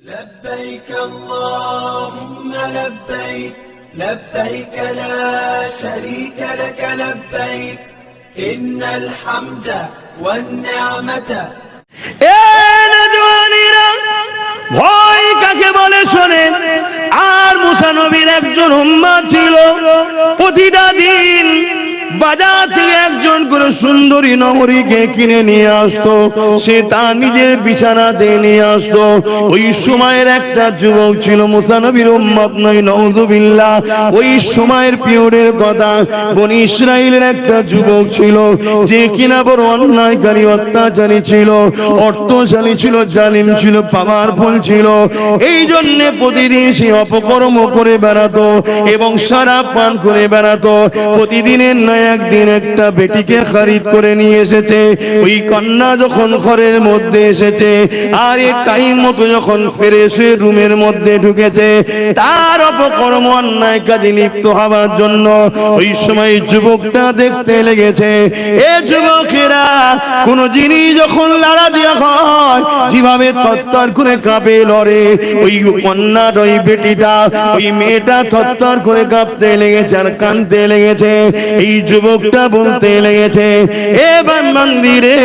لبيك اللهم لبيك لبيك لا شريك لك لبيك إن الحمد والنعمة ভয় কাকে বলে শোনেন। আর মুসা নবীর একজন উম্মত ছিল, প্রতিটা দিন বাজার থেকে একজন করে সুন্দরী নগরীকে কিনে নিয়ে আসতো, সে তার নিজের বিছানাতে নিয়ে আসতো। ওই সময়ের একটা যুবক ছিল, মুসা নবীর উম্মত নয়, নাউযুবিল্লাহ। ওই সময়ের পিরিয়ডের কথা, বনি ইসরাইলের একটা যুবক ছিল, যে কিনা বড় অন্যায়কারী, অত্যাচারী ছিল, অর্থশালী ছিল, জালিম ছিল, পাওয়ারফুল ছিল। এই জন্য প্রতিদিন সে অপকর্ম করে বেড়াতো এবং শরাব পান করে বেড়াতো। প্রতিদিনের নয় একদিন একটা বেটিকে খরিদ করে নিয়ে এসেছে। ওই কন্যা যখন ঘরের মধ্যে এসেছে আর এই টাইম মতো যখন ফিরে এসে রুমের মধ্যে ঢুকেছে, তার অপকর্ম অন্যায় কাজে লিপ্ত হওয়ার জন্য ওই সময় যুবকটা দেখতে লেগেছে। এ যুবকেরা, কোন জিনিস যখন লাড়া দেওয়া হয় যেভাবে থরথর করে কাঁপে লড়ে, ওই কন্যার ওই বেটিটা, ওই মেয়েটা থরথর করে কাঁপতে লেগেছে আর কাঁদতে লেগেছে। এই যুবকটা বলতে লেগেছে, এ মন্দিরে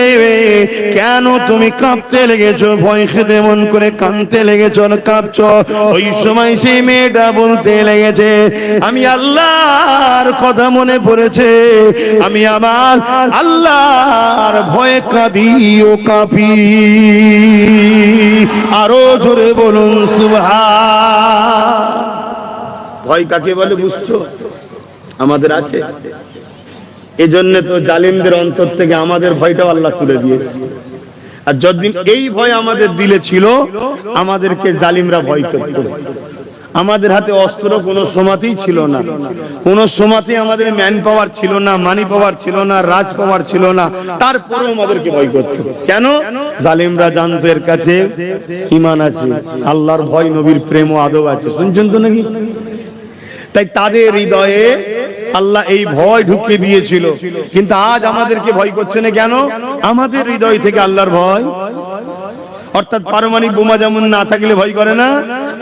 কেন তুমি কাঁপতে লেগেছো, ভয় খেতে মন করে কাঁদতে লেগেছো না কাঁপছো? ওই সময় সেই মেয়েটা বলতে লেগেছে, আমি আল্লাহর কথা মনে পড়েছে, আমি আমার আল্লাহর ভয়ে কাঁদি ও কাঁপি। আরো জোরে বলুন সুবহান। ভয় কাকে বলে বুঝছো? আমাদের আছে। এজন্য তো জালিমদের অন্তর থেকে আমাদের ভয়টাও আল্লাহ তুলে দিয়েছে। আর যতদিন এই ভয় আমাদের দিলে ছিল, আমাদেরকে জালিমরা ভয় করত। আমাদের হাতে অস্ত্র কোনো সময়তেই ছিল না, কোনো সময়তেই আমাদের ম্যান পাওয়ার ছিল না, মানি পাওয়ার ছিল না, রাজ পাওয়ার ছিল না, তারপরেও আমাদেরকে ভয় করত। কেন? জালিমরা জানতো এর কাছে ঈমান আছে, আল্লাহর ভয়, নবীর প্রেম ও আদব আছে। শুনছেন তো নাকি? তাই তাদের হৃদয়ে আল্লাহ এই ভয় ঢুকিয়ে দিয়েছিল। কিন্তু আজ আমাদেরকে ভয় করছে না কেন? আমাদের হৃদয় থেকে আল্লাহর ভয়, অর্থাৎ পারমাণবিক বোমা যেমন না থাকলে ভয় করে না,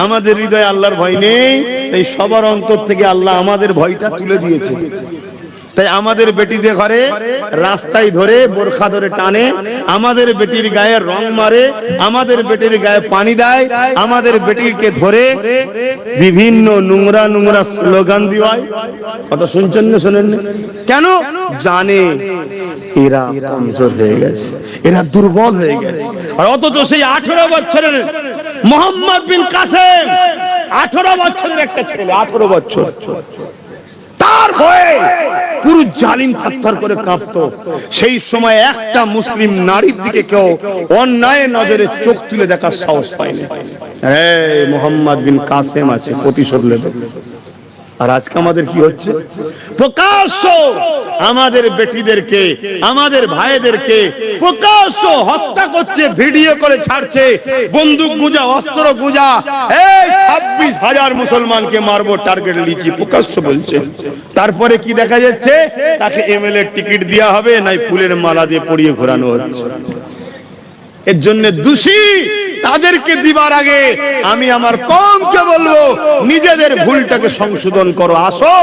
আমাদের হৃদয়ে আল্লাহর ভয় নেই। তাই সবার অন্তর থেকে আল্লাহ আমাদের ভয়টা তুলে দিয়েছে। তাই আমাদের বেটিদের ঘরে রাস্তায় ধরে বোরখা ধরে টানে, আমাদের বেটির গায়ে রং মারে, আমাদের বেটির গায়ে পানি দেয়, আমাদের বেটিকে ধরে বিভিন্ন নোংরা নোংরা স্লোগান দিওয়ায়। কথা শুনছেন না শোনেন না? কেন? জানে এরা কমজোর হয়ে গেছে, এরা দুর্বল হয়ে গেছে। আর অথচ সেই 18 বছরের মোহাম্মদ বিন কাসেম, 18 বছরের একটা ছেলে, 18 বছর, তার ভয়ে পুরো জালিম থরথর করে কাঁপতো। সেই সময় একটা মুসলিম নারীর দিকে কেউ অন্যায় নজরে চোখ তুলে দেখার সাহস পায়নি। এই মোহাম্মদ বিন কাসেম আছে, প্রতিশোধ নেবে। আর আজকে আমাদের কি হচ্ছে? প্রকাশ্য আমাদের বেটিদেরকে, আমাদের ভাইদেরকে প্রকাশ্য হত্যা করছে, ভিডিও করে ছাড়ছে, বন্দুক গুঁজা, অস্ত্র গুঁজা, এই 26,000 মুসলমানকে মারবো, টার্গেট লিচি, প্রকাশ্য বলছে। তারপরে কি দেখা যাচ্ছে? তাকে এমএলএ টিকিট দেওয়া হবে, নাই ফুলের মালা দিয়ে পরিয়ে ঘোরানো হচ্ছে। এর জন্য দোষী তাদেরকে দিবার আগে আমি আমার কওমকে বলবো, নিজেদের ভুলটাকে সংশোধন করো, আসো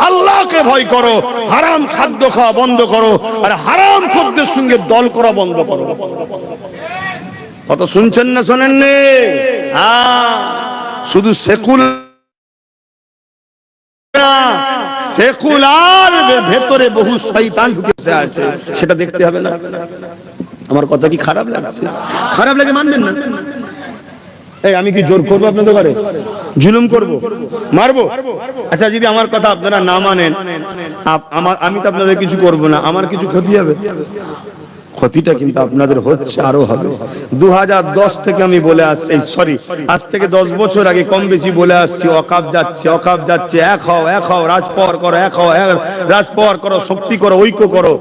আল্লাহকে ভয় করো, হারাম খাদ্য খাওয়া বন্ধ করো, আর হারাম খদ্দের সঙ্গে দল করা বন্ধ করো। কত শুনছেন না শোনেন নে? শুধু সেকুলার ভেতরে বহু শয়তান ঢুকে আছে, সেটা দেখতে হবে না? আমার কথা কি খারাপ লাগছে? খারাপ লাগে মানবেন না? এই আমি কি জোর করবো আপনাদের ঘরে? জুলুম করব? মারবো? আচ্ছা, যদি আমার কথা আপনারা না মানেন, আমি তো আপনাদের কিছু করব না, আমার কিছু ক্ষতি হবে? ক্ষতিটা কিন্তু আপনাদের হচ্ছে, আরো হবে। 2010 থেকে আমি বলে আসছি, সরি, আজ থেকে 10 বছর আগে কম বেশি বলে আসছি, ওয়াকাফ যাচ্ছে, ওয়াকাফ যাচ্ছে, এক হও, এক হও, রাজপর করো, এক হও, রাজপর করো, শক্তি করো, ঐক্য করো।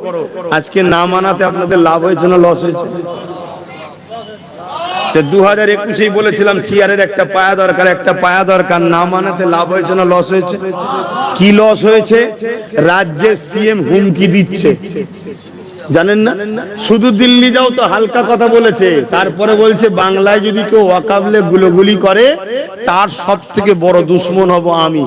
আজকে না মানাতে আপনাদের লাভ হয়েছে না লস হয়েছে? 2021 বলেছিলাম চেয়ারের একটা পায়া দরকার, একটা পায়া দরকার, না মানাতে লাভ হয়েছে না লস হয়েছে? কি লস হয়েছে? রাজ্যের সিএম হুমকি দিচ্ছে, জানেন না? শুধু দিল্লি যাও তো হালকা কথা বলেছে, তারপরে বলছে বাংলায় যদি কেউ ওয়াকাবলে গুলোগুলি করে তার সব থেকে বড় দুশ্মন হব আমি।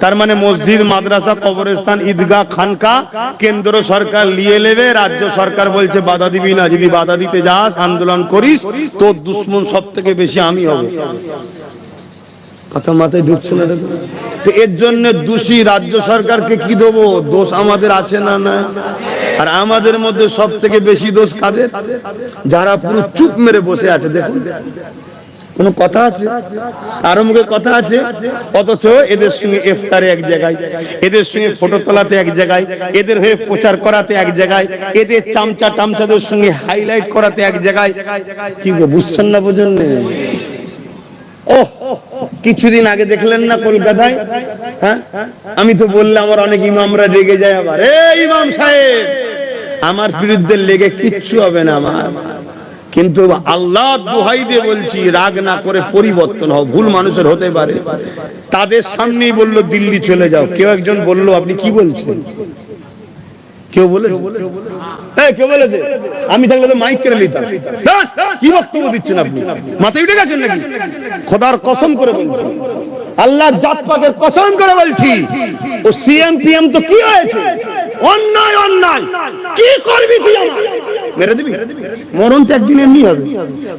তার মানে মসজিদ, মাদ্রাসা, কবরস্থান, ঈদগাহ, খানকা কেন্দ্র সরকার নিয়ে নেবে, রাজ্য সরকার বলছে বাধা দিবি না, যদি বাধা দিতে যাস আন্দোলন করিস তোর দুশ্মন সব থেকে বেশি আমি হব। কথা মাথায় ঢুকছে না? তো এর জন্য দোষী রাজ্য সরকারকে কি দেবো? দোষ আমাদের আছে না? না। আর আমাদের মধ্যে সব থেকে বেশি দোষ কাদের? যারা পুরো চুপ মেরে বসে আছে। দেখুন কোন কথা আছে, কারো মুখে কথা আছে, অথচ এদের সঙ্গে ইফতারে এক জায়গায়, এদের সঙ্গে ফটো তোলাতে এক জায়গায়, এদের হয়ে প্রচার করাতে এক জায়গায়, এদের চামচা টামচাদের সঙ্গে হাইলাইট করাতে এক জায়গায়। কি বুঝছেন না? বোঝেন না? ওহ, কিছুদিন আগে দেখলেন না কলকাতায়? হ্যাঁ, আমি তো বললাম আমার অনেক ইমামরা রেগে যায়, আবার এই ইমাম সাহেব আমার বিরুদ্ধে লেগে কিচ্ছু হবে না আমার, কিন্তু আল্লাহ দোহাই দিয়ে বলছি রাগ না করে পরিবর্তন হও। ভুল মানুষের হতে পারে। তাদের সামনেই বললো দিল্লি চলে যাও। কেউ একজন বললো আপনি কি বলছেন? কেউ বলেছে? কেউ বলেছে? আমি থাকলে তো মাইক করে নিতাম। কি বক্তব্য দিচ্ছেন আপনি? মাথায় উঠে গেছেন নাকি? খোদার কসম করে বলছি, আল্লাহ জাত পাকের কসম করে বলছি, ও সিএম পিএম তো কি হয়েছে? অন্যায় অন্যায় কি করবি তুই? আমার মেরে দিবি? মরণ তো একদিন এমনি হবে,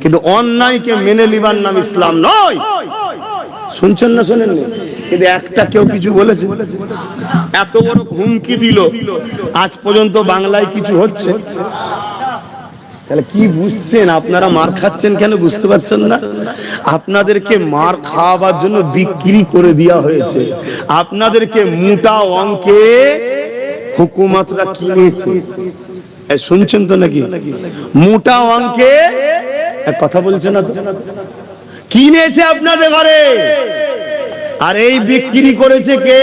কিন্তু অন্যায়কে মেনে নিবার নাম ইসলাম নয়। শুনছেন না? শোনেন না? কিন্তু একটা কেউ কিছু বলেছে? এত বড় হুমকি দিল, আজ পর্যন্ত বাংলায় কিছু হচ্ছে? তাহলে কি বুঝছেন আপনারা? মার খাচ্ছেন কেন বুঝতে পারছেন না? আপনাদেরকে মার খাওয়াবার জন্য বিক্রি করে দেওয়া হয়েছে। আপনাদেরকে মোটা অঙ্কে হুকুমতরা কিনেছে। শুনছেন তো নাকি? মোটা অঙ্কে কথা বলছে না তো, কিনেছে আপনাদের ঘরে। আর এই বিক্রি করেছে কে?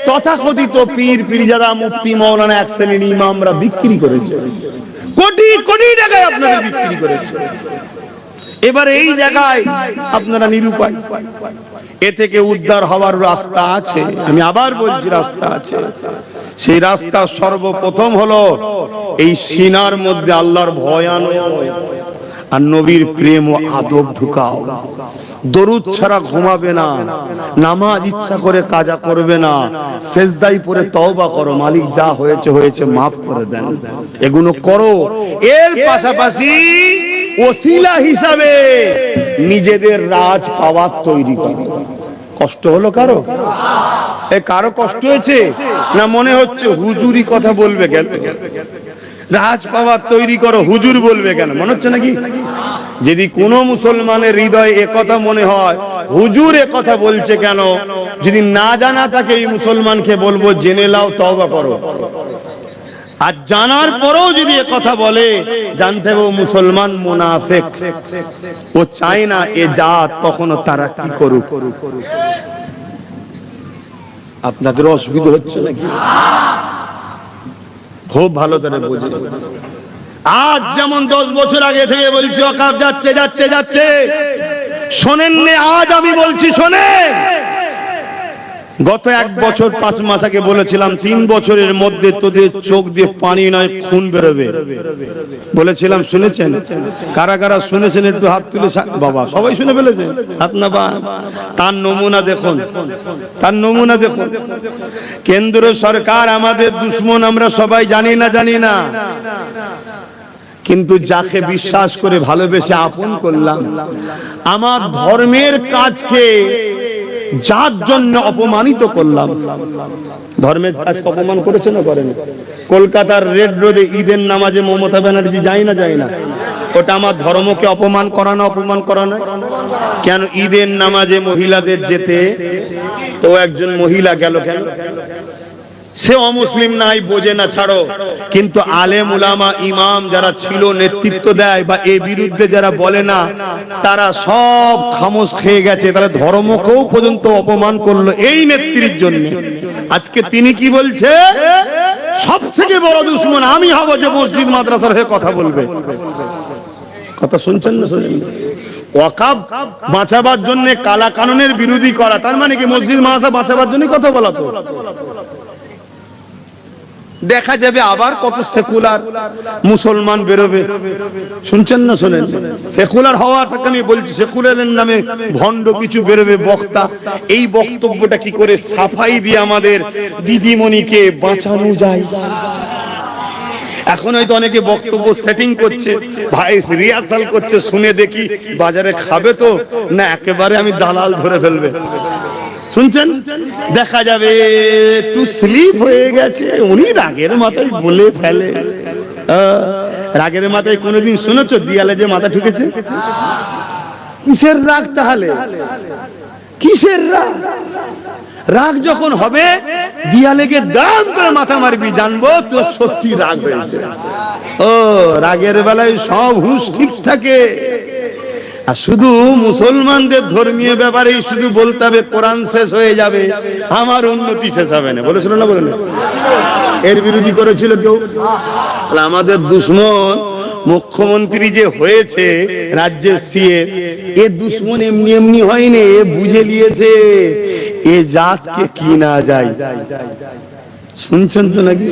তথাকথিত পীর, পীরজাদা, মুফতি, মাওলানা, এক শ্রেণীর ইমামরা বিক্রি করেছে। কোটি কোটি টাকায় আপনাদের বিক্রি করেছে। এবার এই জায়গায় আপনারা নিরুপায়। এ থেকে উদ্ধার হওয়ার রাস্তা আছে, আমি আবার বলছি রাস্তা আছে। সেই রাস্তা সর্বপ্রথম হলো এই সিনার মধ্যে আল্লাহর ভয় আনো আর নবীর প্রেম ও আদব ঢুকাও। দরুদ ছাড়া ঘুমাবে না, নামাজ ইচ্ছা করে কাজা করবে না, সেজদাই পরে তওবা করো, মালিক যা হয়েছে হয়েছে মাফ করে দেন। এগুলো করো। এর পাশাপাশি ওসিলা হিসাবে নিজেদের রাজ পাওয়ার তৈরি করো। কষ্ট হলো কারো? কারো কষ্ট হয়েছে না? মনে হচ্ছে হুজুরি কথা বলবে কেন? রাজ পাওয়ার তৈরি করো, হুজুর বলবে কেন? মনে হচ্ছে নাকি? যদি কোনো মুসলমানের হৃদয়ে একথা মনে হয় হুজুর একথা বলছে কেন, যদি না জানা থাকে এই মুসলমানকে বলবো জেনে নাও, তওবা করো। আর জানার পরেও যদি একথা বলে, জানতে হবে ও মুসলমান মুনাফিক। ও চায় না এ জাত কখনো তারাক্কি করুক। আপনাদের অসুবিধা হচ্ছে নাকি? খুব ভালো করে বুঝে। আজ যেমন 10 বছর আগে থেকে বলছি ওয়াকফ যাচ্ছে যাচ্ছে যাচ্ছে, শোনেননি? আজ আমি বলছি শোনেন। গত 1 বছর 5 মাস আগে বলেছিলাম 3 বছরের মধ্যে তোদের চোখ দিয়ে পানি নয় খুন বেরোবে বলেছিলাম। শুনেছেন? কারা কারা শুনেছেন একটু হাত তুলে? বাবা সবাই শুনে ফেলেছেন, হাত না বা। তার নমুনা দেখুন, তার নমুনা দেখুন। কেন্দ্র সরকার আমাদের দুশমন, আমরা সবাই জানি না? জানি না। কিন্তু যাকে বিশ্বাস করে ভালোবেসে আপন করলাম, আমার ধর্মের কাজকে যার জন্য অপমানিত করলাম, ধর্মের কাজ অপমান করেছে না করেন? কলকাতার রেড রোডে ঈদের নামাজে মমতা ব্যানার্জি যায় না? যায় না? ওটা আমার ধর্মকে অপমান করা না? অপমান করা না? কেন ঈদের নামাজে মহিলাদের যেতে, তো একজন মহিলা গেল কেন? সে অমুসলিম নাই, বোঝে না, ছাড়ো। কিন্তু আলেম উলামা ইমাম যারা ছিল, নেতৃত্ব দেয় বা এর বিরুদ্ধে যারা বলে না, তারা সব খামোশ খেয়ে গেছে। তারা ধর্মকেও পর্যন্ত অপমান করলো এই নেত্রীর জন্য। আজকে তিনি কি বলছে? সব থেকে বড় দুশমন আমি হব যে মসজিদ মাদ্রাসার হয়ে কথা বলবে। কথা শুনছেন না? শুনেন? ওয়াকফ বাঁচাবার জন্য কালা কানুনের বিরোধী করা, তার মানে কি মসজিদ মাদ্রাসা বাঁচাবার জন্য কথা বলা? তো দেখা যাবে আবার কত সেকুলার মুসলমান বেরোবে। শুনছেন না শোনেন? সেকুলার হওয়াটাকে আমি বলছি, সেকুলারের নামে ভণ্ড কিছু বেরোবে বক্তা। এই বক্তব্যটা কি করে সাফাই দিয়ে আমাদের দিদিমণিকে বাঁচানো যায়। এখন হয়তো অনেকে বক্তব্য সেটিং করছে, ভাই রিহার্সাল করছে, শুনে দেখি বাজারে খাবে তো না একেবারে আমি দালাল ধরে ফেলবে। শুনছেন? দেখা যাবে একটু স্লিপ হয়ে গেছে, উনি রাগের মাথায় বলে ফেলে। রাগের মাথায় কোনোদিন শুনেছো দিয়ালে যে মাথা ঠুকেছে? কিসের রাগ তাহলে? কিসের রাগ? রাগ যখন হবে দিয়ালে গিয়ে দাম করে মাথা মারবি, জানবো তোর সত্যি রাগ হয়েছে। ও রাগের বেলায় সব হুঁশ ঠিক থাকে। আর শুধু মুসলমানদের ধর্মীয় ব্যাপারেই শুধু বলতে হবে কোরআন শেষ হয়ে যাবে, আমার উন্নতি শেষ হবে না। বলেছিল না? বলেন। এর বিরোধী করেছিল কেউ? আমাদের দুশমন মুখ্যমন্ত্রী যে হয়েছে রাজ্যের সিএ, এ দুশমন এমনি এমনি হয়নি, এ বুঝে নিয়েছে এ জাতকে কি না যায়। শুনছেন তো নাকি?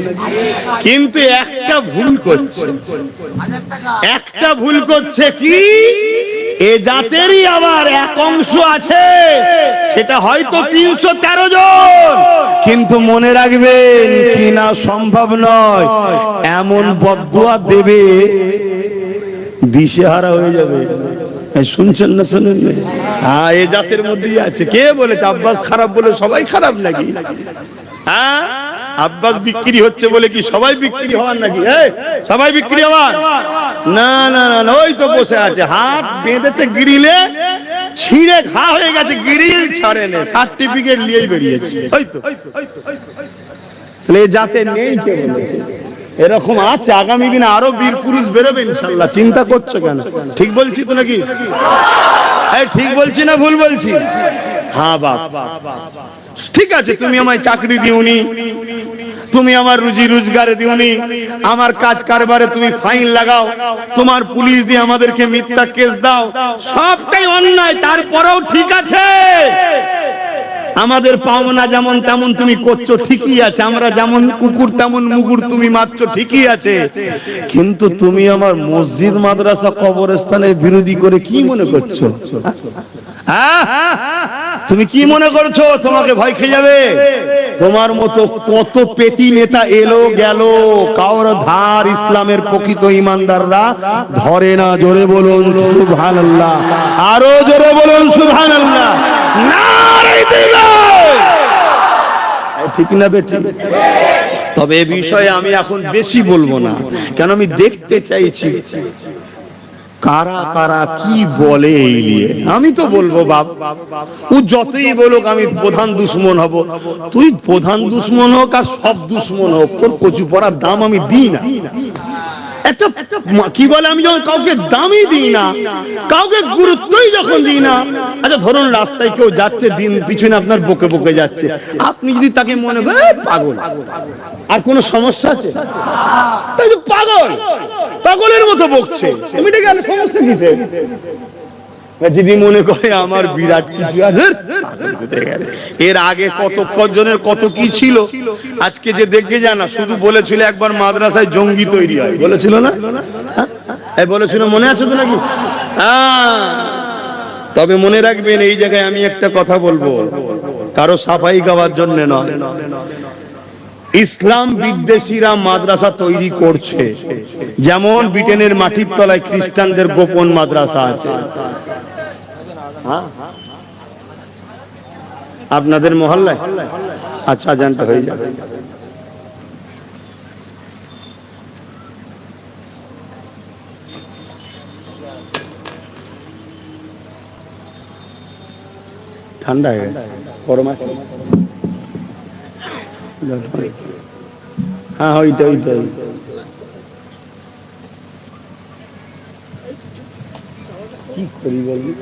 কিন্তু একটা ভুল করছে, একটা ভুল করছে কি, এ জাতেরই আবার এক অংশ আছে, সেটা হয়তো 313 জন, কিন্তু মনে রাখবেন কি না সম্ভব নয়, এমন বদদুয়া দেবে দিশেহারা হয়ে যাবে। শুনছেন না? শোনেন? হ্যাঁ, এ জাতের মধ্যেই আছে। কে বলেছে আব্বাস খারাপ বলে সবাই খারাপ নাকি? হ্যাঁ, আব্বাস বিক্রি হচ্ছে বলে কি সবাই বিক্রি হওয়ার নাকি? সবাই বিক্রি হওয়ার না, না না, ওই তো বসে আছে, হাত বেঁধেছে গ্রিলে, ছিঁড়ে ঘা হয়ে গেছে, গ্রিল ছাড়ে না, সার্টিফিকেট নিয়েই বেরিয়েছে। ওই তো যাতে নেই, কে বলেছে? এরকম আছে, আগামী দিনে আরো বীর পুরুষ বেরোবে ইনশাল্লাহ। চিন্তা করছো কেন? ঠিক বলছি তো নাকি? ঠিক বলছি না ভুল বলছি? হ্যাঁ বাপ, ঠিক আছে, তুমি আমায় চাকরি দিওনি, তুমি আমার রুজি রোজগারে দিওনি, আমার কাজ কারবারে তুমি ফাইন লাগাও, তোমার পুলিশ দিয়ে আমাদেরকে মিথ্যা কেস দাও, সবটাই অন্যায়। তারপরেও ঠিক আছে, আমাদের পাওনা যেমন তেমন তুমি করছো, ঠিকই আছে। আমরা যেমন কুকুর তেমন মুগুর তুমি মারছো, ঠিকই আছে। কিন্তু তুমি আমার মসজিদ মাদ্রাসা কবরস্থানের বিরোধী করে কি মনে করছো? তুমি কি মনে করছো তোমাকে ভয় খেয়ে যাবে? তোমার মতো কত পেটি নেতা এলো গেল, কাউর ধার ইসলামের প্রকৃত ইমানদাররা ধরে না। জোরে বলুন সুবহানাল্লাহ, আরো জোরে বলুন সুবহানাল্লাহ। ঠিক না বেটি? তবে এ বিষয়ে আমি এখন বেশি বলবো না, কেন আমি দেখতে চাইছি কারা কারা কি বলে। আমি তো বলবো বাপ, ও যতই বলুক আমি প্রধান দুশ্মন হব। তুই প্রধান দুশ্মন হোক আর সব দুশ্মন হোক, তোর কচু পড়ার দাম আমি দিই না। একটা কি বলে, আমি যখন কাউকে দামই দিই না, কাউকে গুরুত্বই যখন দিই না। আচ্ছা ধরুন রাস্তায় কেউ যাচ্ছে, দিন পিছনে আপনার বকে বকে যাচ্ছে, আপনি যদি তাকে মনে করেন পাগল, আর কোনো সমস্যা আছে? তাই তো পাগল, পাগলের মতো বকছে, মিটে গেল, সমস্যা কিসে? যদি মনে করে আমার বিরাট কিছু আছে, এর আগে কত কজনের কত কি ছিল, আজকে যে দেখে জানা। শুধু বলেছিল একবার মাদ্রাসায় জঙ্গি তৈরি হয়, বলেছিল না? বলেছিল, মনে আছে তো নাকি? তবে মনে রাখবেন, এই জায়গায় আমি একটা কথা বলবো, কারো সাফাই গাওয়ার জন্য নয়। ইসলাম বিদ্বেষীরা মাদ্রাসা তৈরি করছে, যেমন ব্রিটেনের মাটির তলায় খ্রিস্টানদের গোপন মাদ্রাসা আছে। আপনাদের মহল্লায়? আচ্ছা, জানতে হয়ে যাবে। ঠান্ডা হয়ে গেছে, গরম আছে? হ্যাঁ, ওইটাই কি করি বলবি?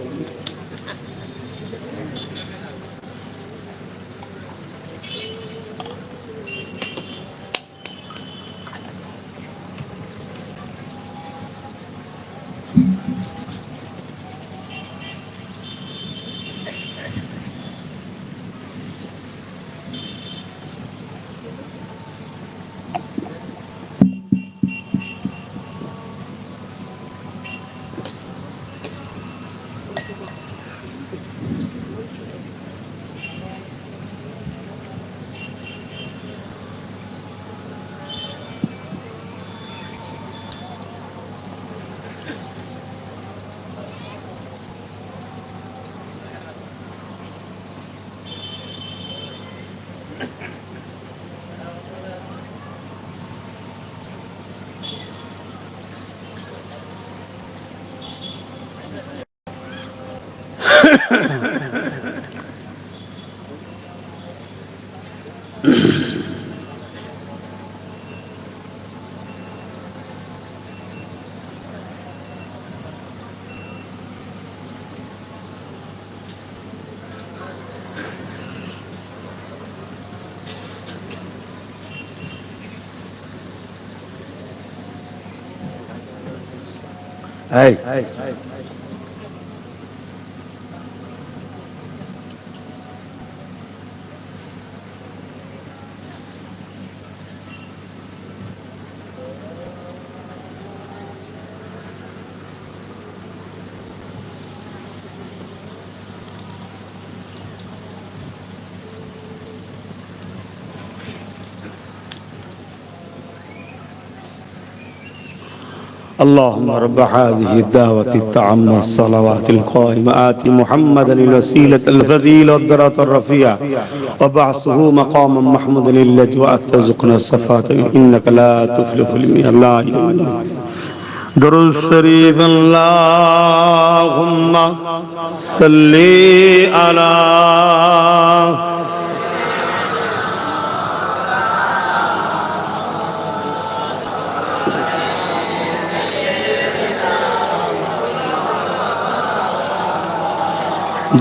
اللهم رب هذه الدعوة التامة الصلوات القائمة آت محمدا الوسيلة الفضيلة والدرجة الرفيعة وبعثه مقاما محمودا الذي وأرزقنا الصفاة إنك لا تفلح الميعاد. لا إله إلا الله. درود الشريف. اللهم صل على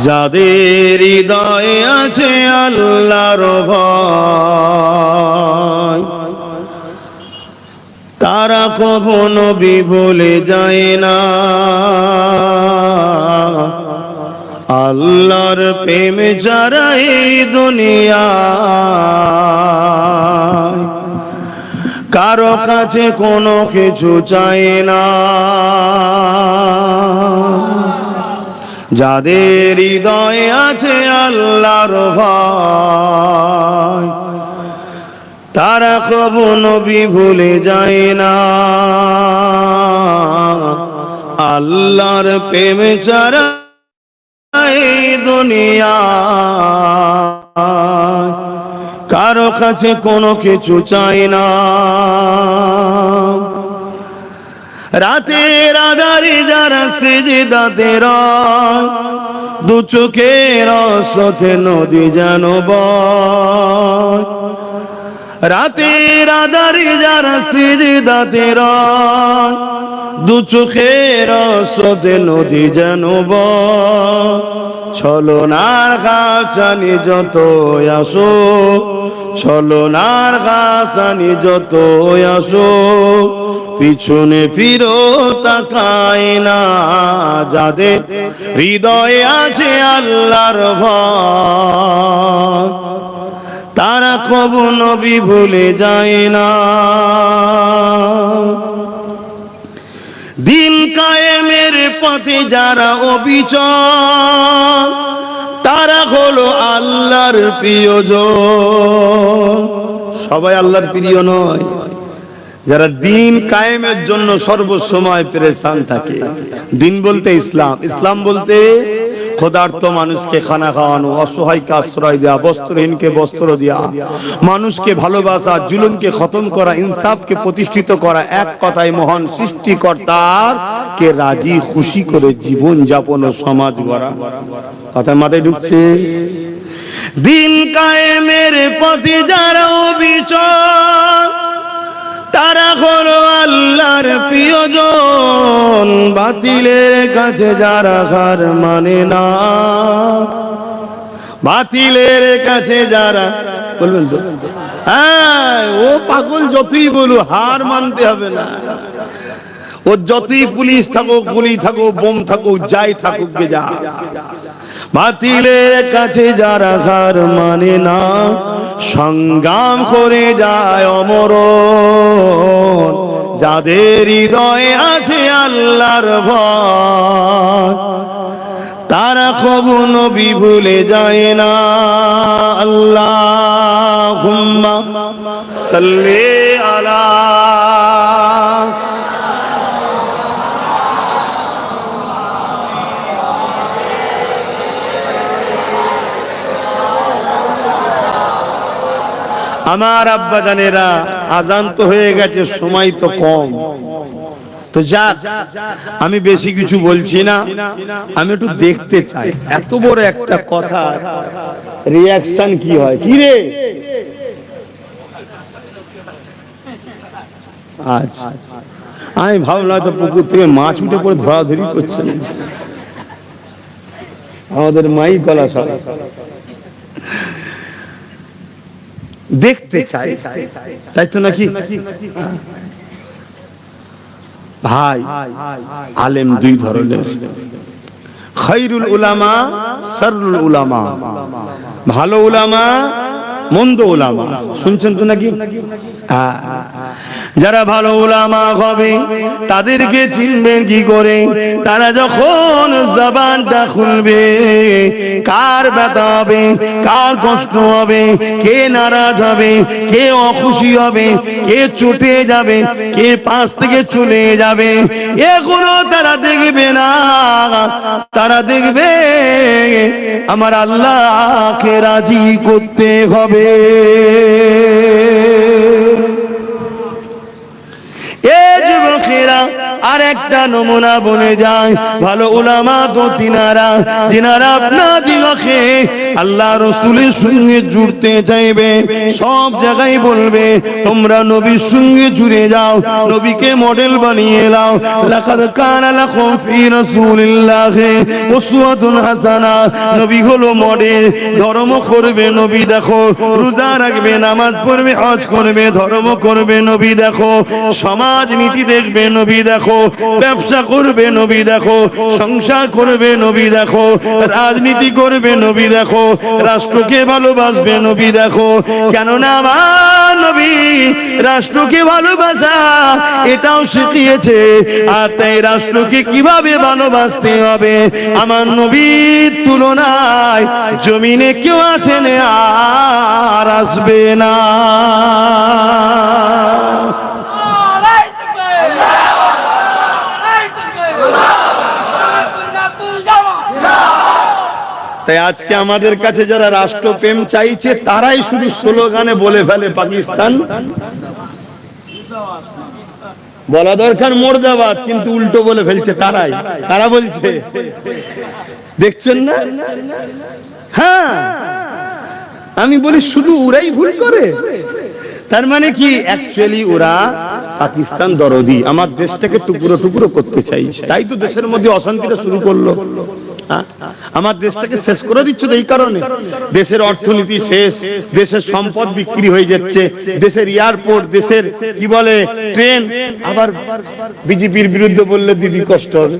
যাদের হৃদয়ে আছে আল্লাহর ভয়, তারা কখনো নবী ভুলে যায় না। আল্লাহর প্রেম যারা এই দুনিয়ায়, কারো কাছে কোনো কিছু চায় না। যাদের হৃদয়ে আছে আল্লাহর ভয়, তারা কখনো নবী ভুলে যায় না। আল্লাহর প্রেম ছাড়া এই দুনিয়ায় কারো কাছে কোনো কিছু চায় না। রাতের আধারে যারা সিজদাতে রয়, দু চোখের অশ্রুতে নদী যেন বয়। রাতের আধারে যারা সিজদাতে রয়, দু চোখের অশ্রুতে নদী যেন বয়। ছলনার গাছানি যত আসো, ছলনার গাছানি যত আসো, পিছনে ফিরো তাকায় না। যাদের হৃদয়ে আছে আল্লাহর ভয়, তারা কখনো নবী ভুলে যায় না। দিন কায়েমের পথে যারা অবিচল, তারা হলো আল্লাহর প্রিয়জন। সবাই আল্লাহর প্রিয় নয়। যারা দিন কায়েমের জন্য সর্বসময় পেরেশান থাকে। দিন বলতে ইসলাম, ইসলাম বলতে ক্ষুধার্ত মানুষকে খানা খাওয়ানো, অসহায়কে আশ্রয় দেওয়া, বস্ত্রহীনকে বস্ত্র দেওয়া, মানুষকে ভালোবাসা, জুলুমকে খতম করা, ইনসাফকে প্রতিষ্ঠিত করা। এক কথায় মহান সৃষ্টিকর্তার কে রাজি খুশি করে জীবন যাপন ও সমাজ গড়া। কথা মাথায় ঢুকছে? দিন কায়েমের পথে যারা অবিচল, তারা হলো আল্লাহর প্রিয়জন। বাতিলের কাছে যারা হার মানে না, বাতিলের কাছে যারা, বলবেন তো হ্যাঁ ও পাগল যতই বলু হার মানতে হবে না। ও যতই পুলিশ থাকুক, গুলি থাকুক, বোম থাকুক, যাই থাকুক গে যা। বাতিলের কাছে যারা হার মানে না, সংগ্রাম করে যায় অমরণ। যাদের হৃদয়ে আছে আল্লাহর ভয়, তারা কখনো নবী ভুলে যায় না। আল্লাহুম্মা সাল্লি আলা আমার আব্বা জানেরা। আজান তো হয়ে গেছে, সময় তো কম। তো যাক, আমি বেশি কিছু বলছি না, আমি একটু দেখতে চাই এত বড় একটা কথা রিয়াকশন কি হয়। কি রে আচ্ছা, আমি ভাবলাম তো পুকুর থেকে মাছ উঠে পড়ে ধরাধরি করছে না, আমাদের মাই গলা সব দেখতে চাই, তাই তো নাকি? ভাই, আলেম দুই ধরনের, খায়রুল উলামা, শাররুল উলামা। ভালো উলামা, মন্দ উলামা। শুনছেন তো নাকি? যারা ভালো উলামা হবে তাদেরকে চিনবেন কি করে? তারা যখন জবানটা খুলবে, কার ব্যথা হবে, কার কষ্ট হবে, কে নারাজ হবে, কে অখুশি হবে, কে চটে যাবে, কে পাশ থেকে চলে যাবে, এগুলো তারা দেখবে না। তারা দেখবে আমার আল্লাহকে রাজি করতে হবে। যুবকেরা আর একটা নমুনা বনে যায়, ভালো উলামা তো তিনারা যিনারা আপনাদিগকে আল্লাহ রাসূলের সঙ্গে জুড়তে চাইবে। সব জায়গায় বলবে তোমরা নবীর সঙ্গে জুড়ে যাও, নবীকে মডেল বানিয়ে নাও। লাকাদ কানা লাকুম ফি রাসূলিল্লাহি উসওয়াতুন হাসানা। নবী হলো মডেল। ধর্ম করবে নবী দেখো, রোজা রাখবে, নামাজ পড়বে, হজ করবে, ধর্ম করবে নবী দেখো, সমাজ নীতি দেখবে নবী দেখো, ব্যবসা করবে নবী দেখো, সংসার করবে নবী দেখো, রাজনীতি করবে নবী দেখো, রাষ্ট্রকে ভালোবাসবে নবী দেখো। কেননা আমার নবী রাষ্ট্রকে ভালোবাসা এটাও শিখিয়েছে, আর তাই রাষ্ট্রকে কিভাবে ভালোবাসতে হবে আমার নবীর তুলনায় জমিনে কেউ আসেন আর আসবে না। তাই আজকে আমাদের কাছে যারা রাষ্ট্রপ্রেম চাইছে তারাই শুধু স্লোগানে বলে ফেলে পাকিস্তান, বলা দরকার মুর্দাবাদ, কিন্তু উল্টো বলে ফেলছে তারাই। তারা বলছে, দেখছেন না? হ্যাঁ, আমি বলি শুধু ওরাই ভুল করে। তার মানে কি, অ্যাকচুয়ালি ওরা পাকিস্তান দরদি, আমার দেশটাকে টুকরো টুকরো করতে চাইছে। তাই তো দেশের মধ্যে অশান্তিটা শুরু করলো। আমার দেশটাকে শেষ করে দিচ্ছে এই কারণে। দেশের অর্থনীতি শেষ, দেশের সম্পদ বিক্রি হয়ে যাচ্ছে, দেশের এয়ারপোর্ট, দেশের কি বলে ট্রেন। আবার বিজেপির বিরুদ্ধে বললে দিদি কষ্ট হবে।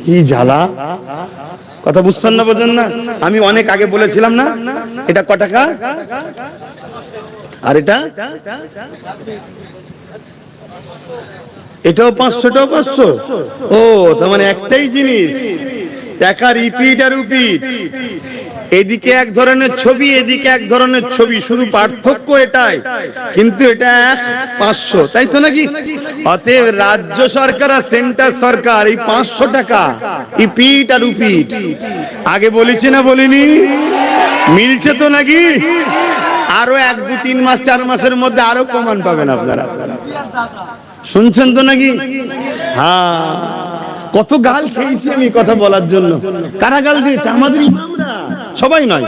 কি জ্বালা, কথা বুঝছেন না, বোঝেন না? আমি অনেক আগে বলেছিলাম না, এটা ক টাকা আর এটাও 500, এটাও 500। ও, তার মানে একটাই জিনিস, টাকা রিপিট আর রিপিট। এদিকে এক ধরনের ছবি, এদিকে এক ধরনের ছবি, শুধু পার্থক্য এটাই, কিন্তু এটা 500, তাই তো নাকি? অতএব রাজ্য সরকার আর সেন্টার সরকার এই 500 টাকা রিপিট আর রিপিট। আগে বলেছি না বলিনি? মিলছে তো নাকি? আরো 1, 2, 3 মাস 4 মাসের মধ্যে আরো প্রমাণ পাবেন আপনারা। শুনছেন তো নাকি? হ্যাঁ, কত গাল খেয়েছি আমি কথা বলার জন্য। কারা গাল দিয়েছে? আমাদের ইমামরা, সবাই নয়।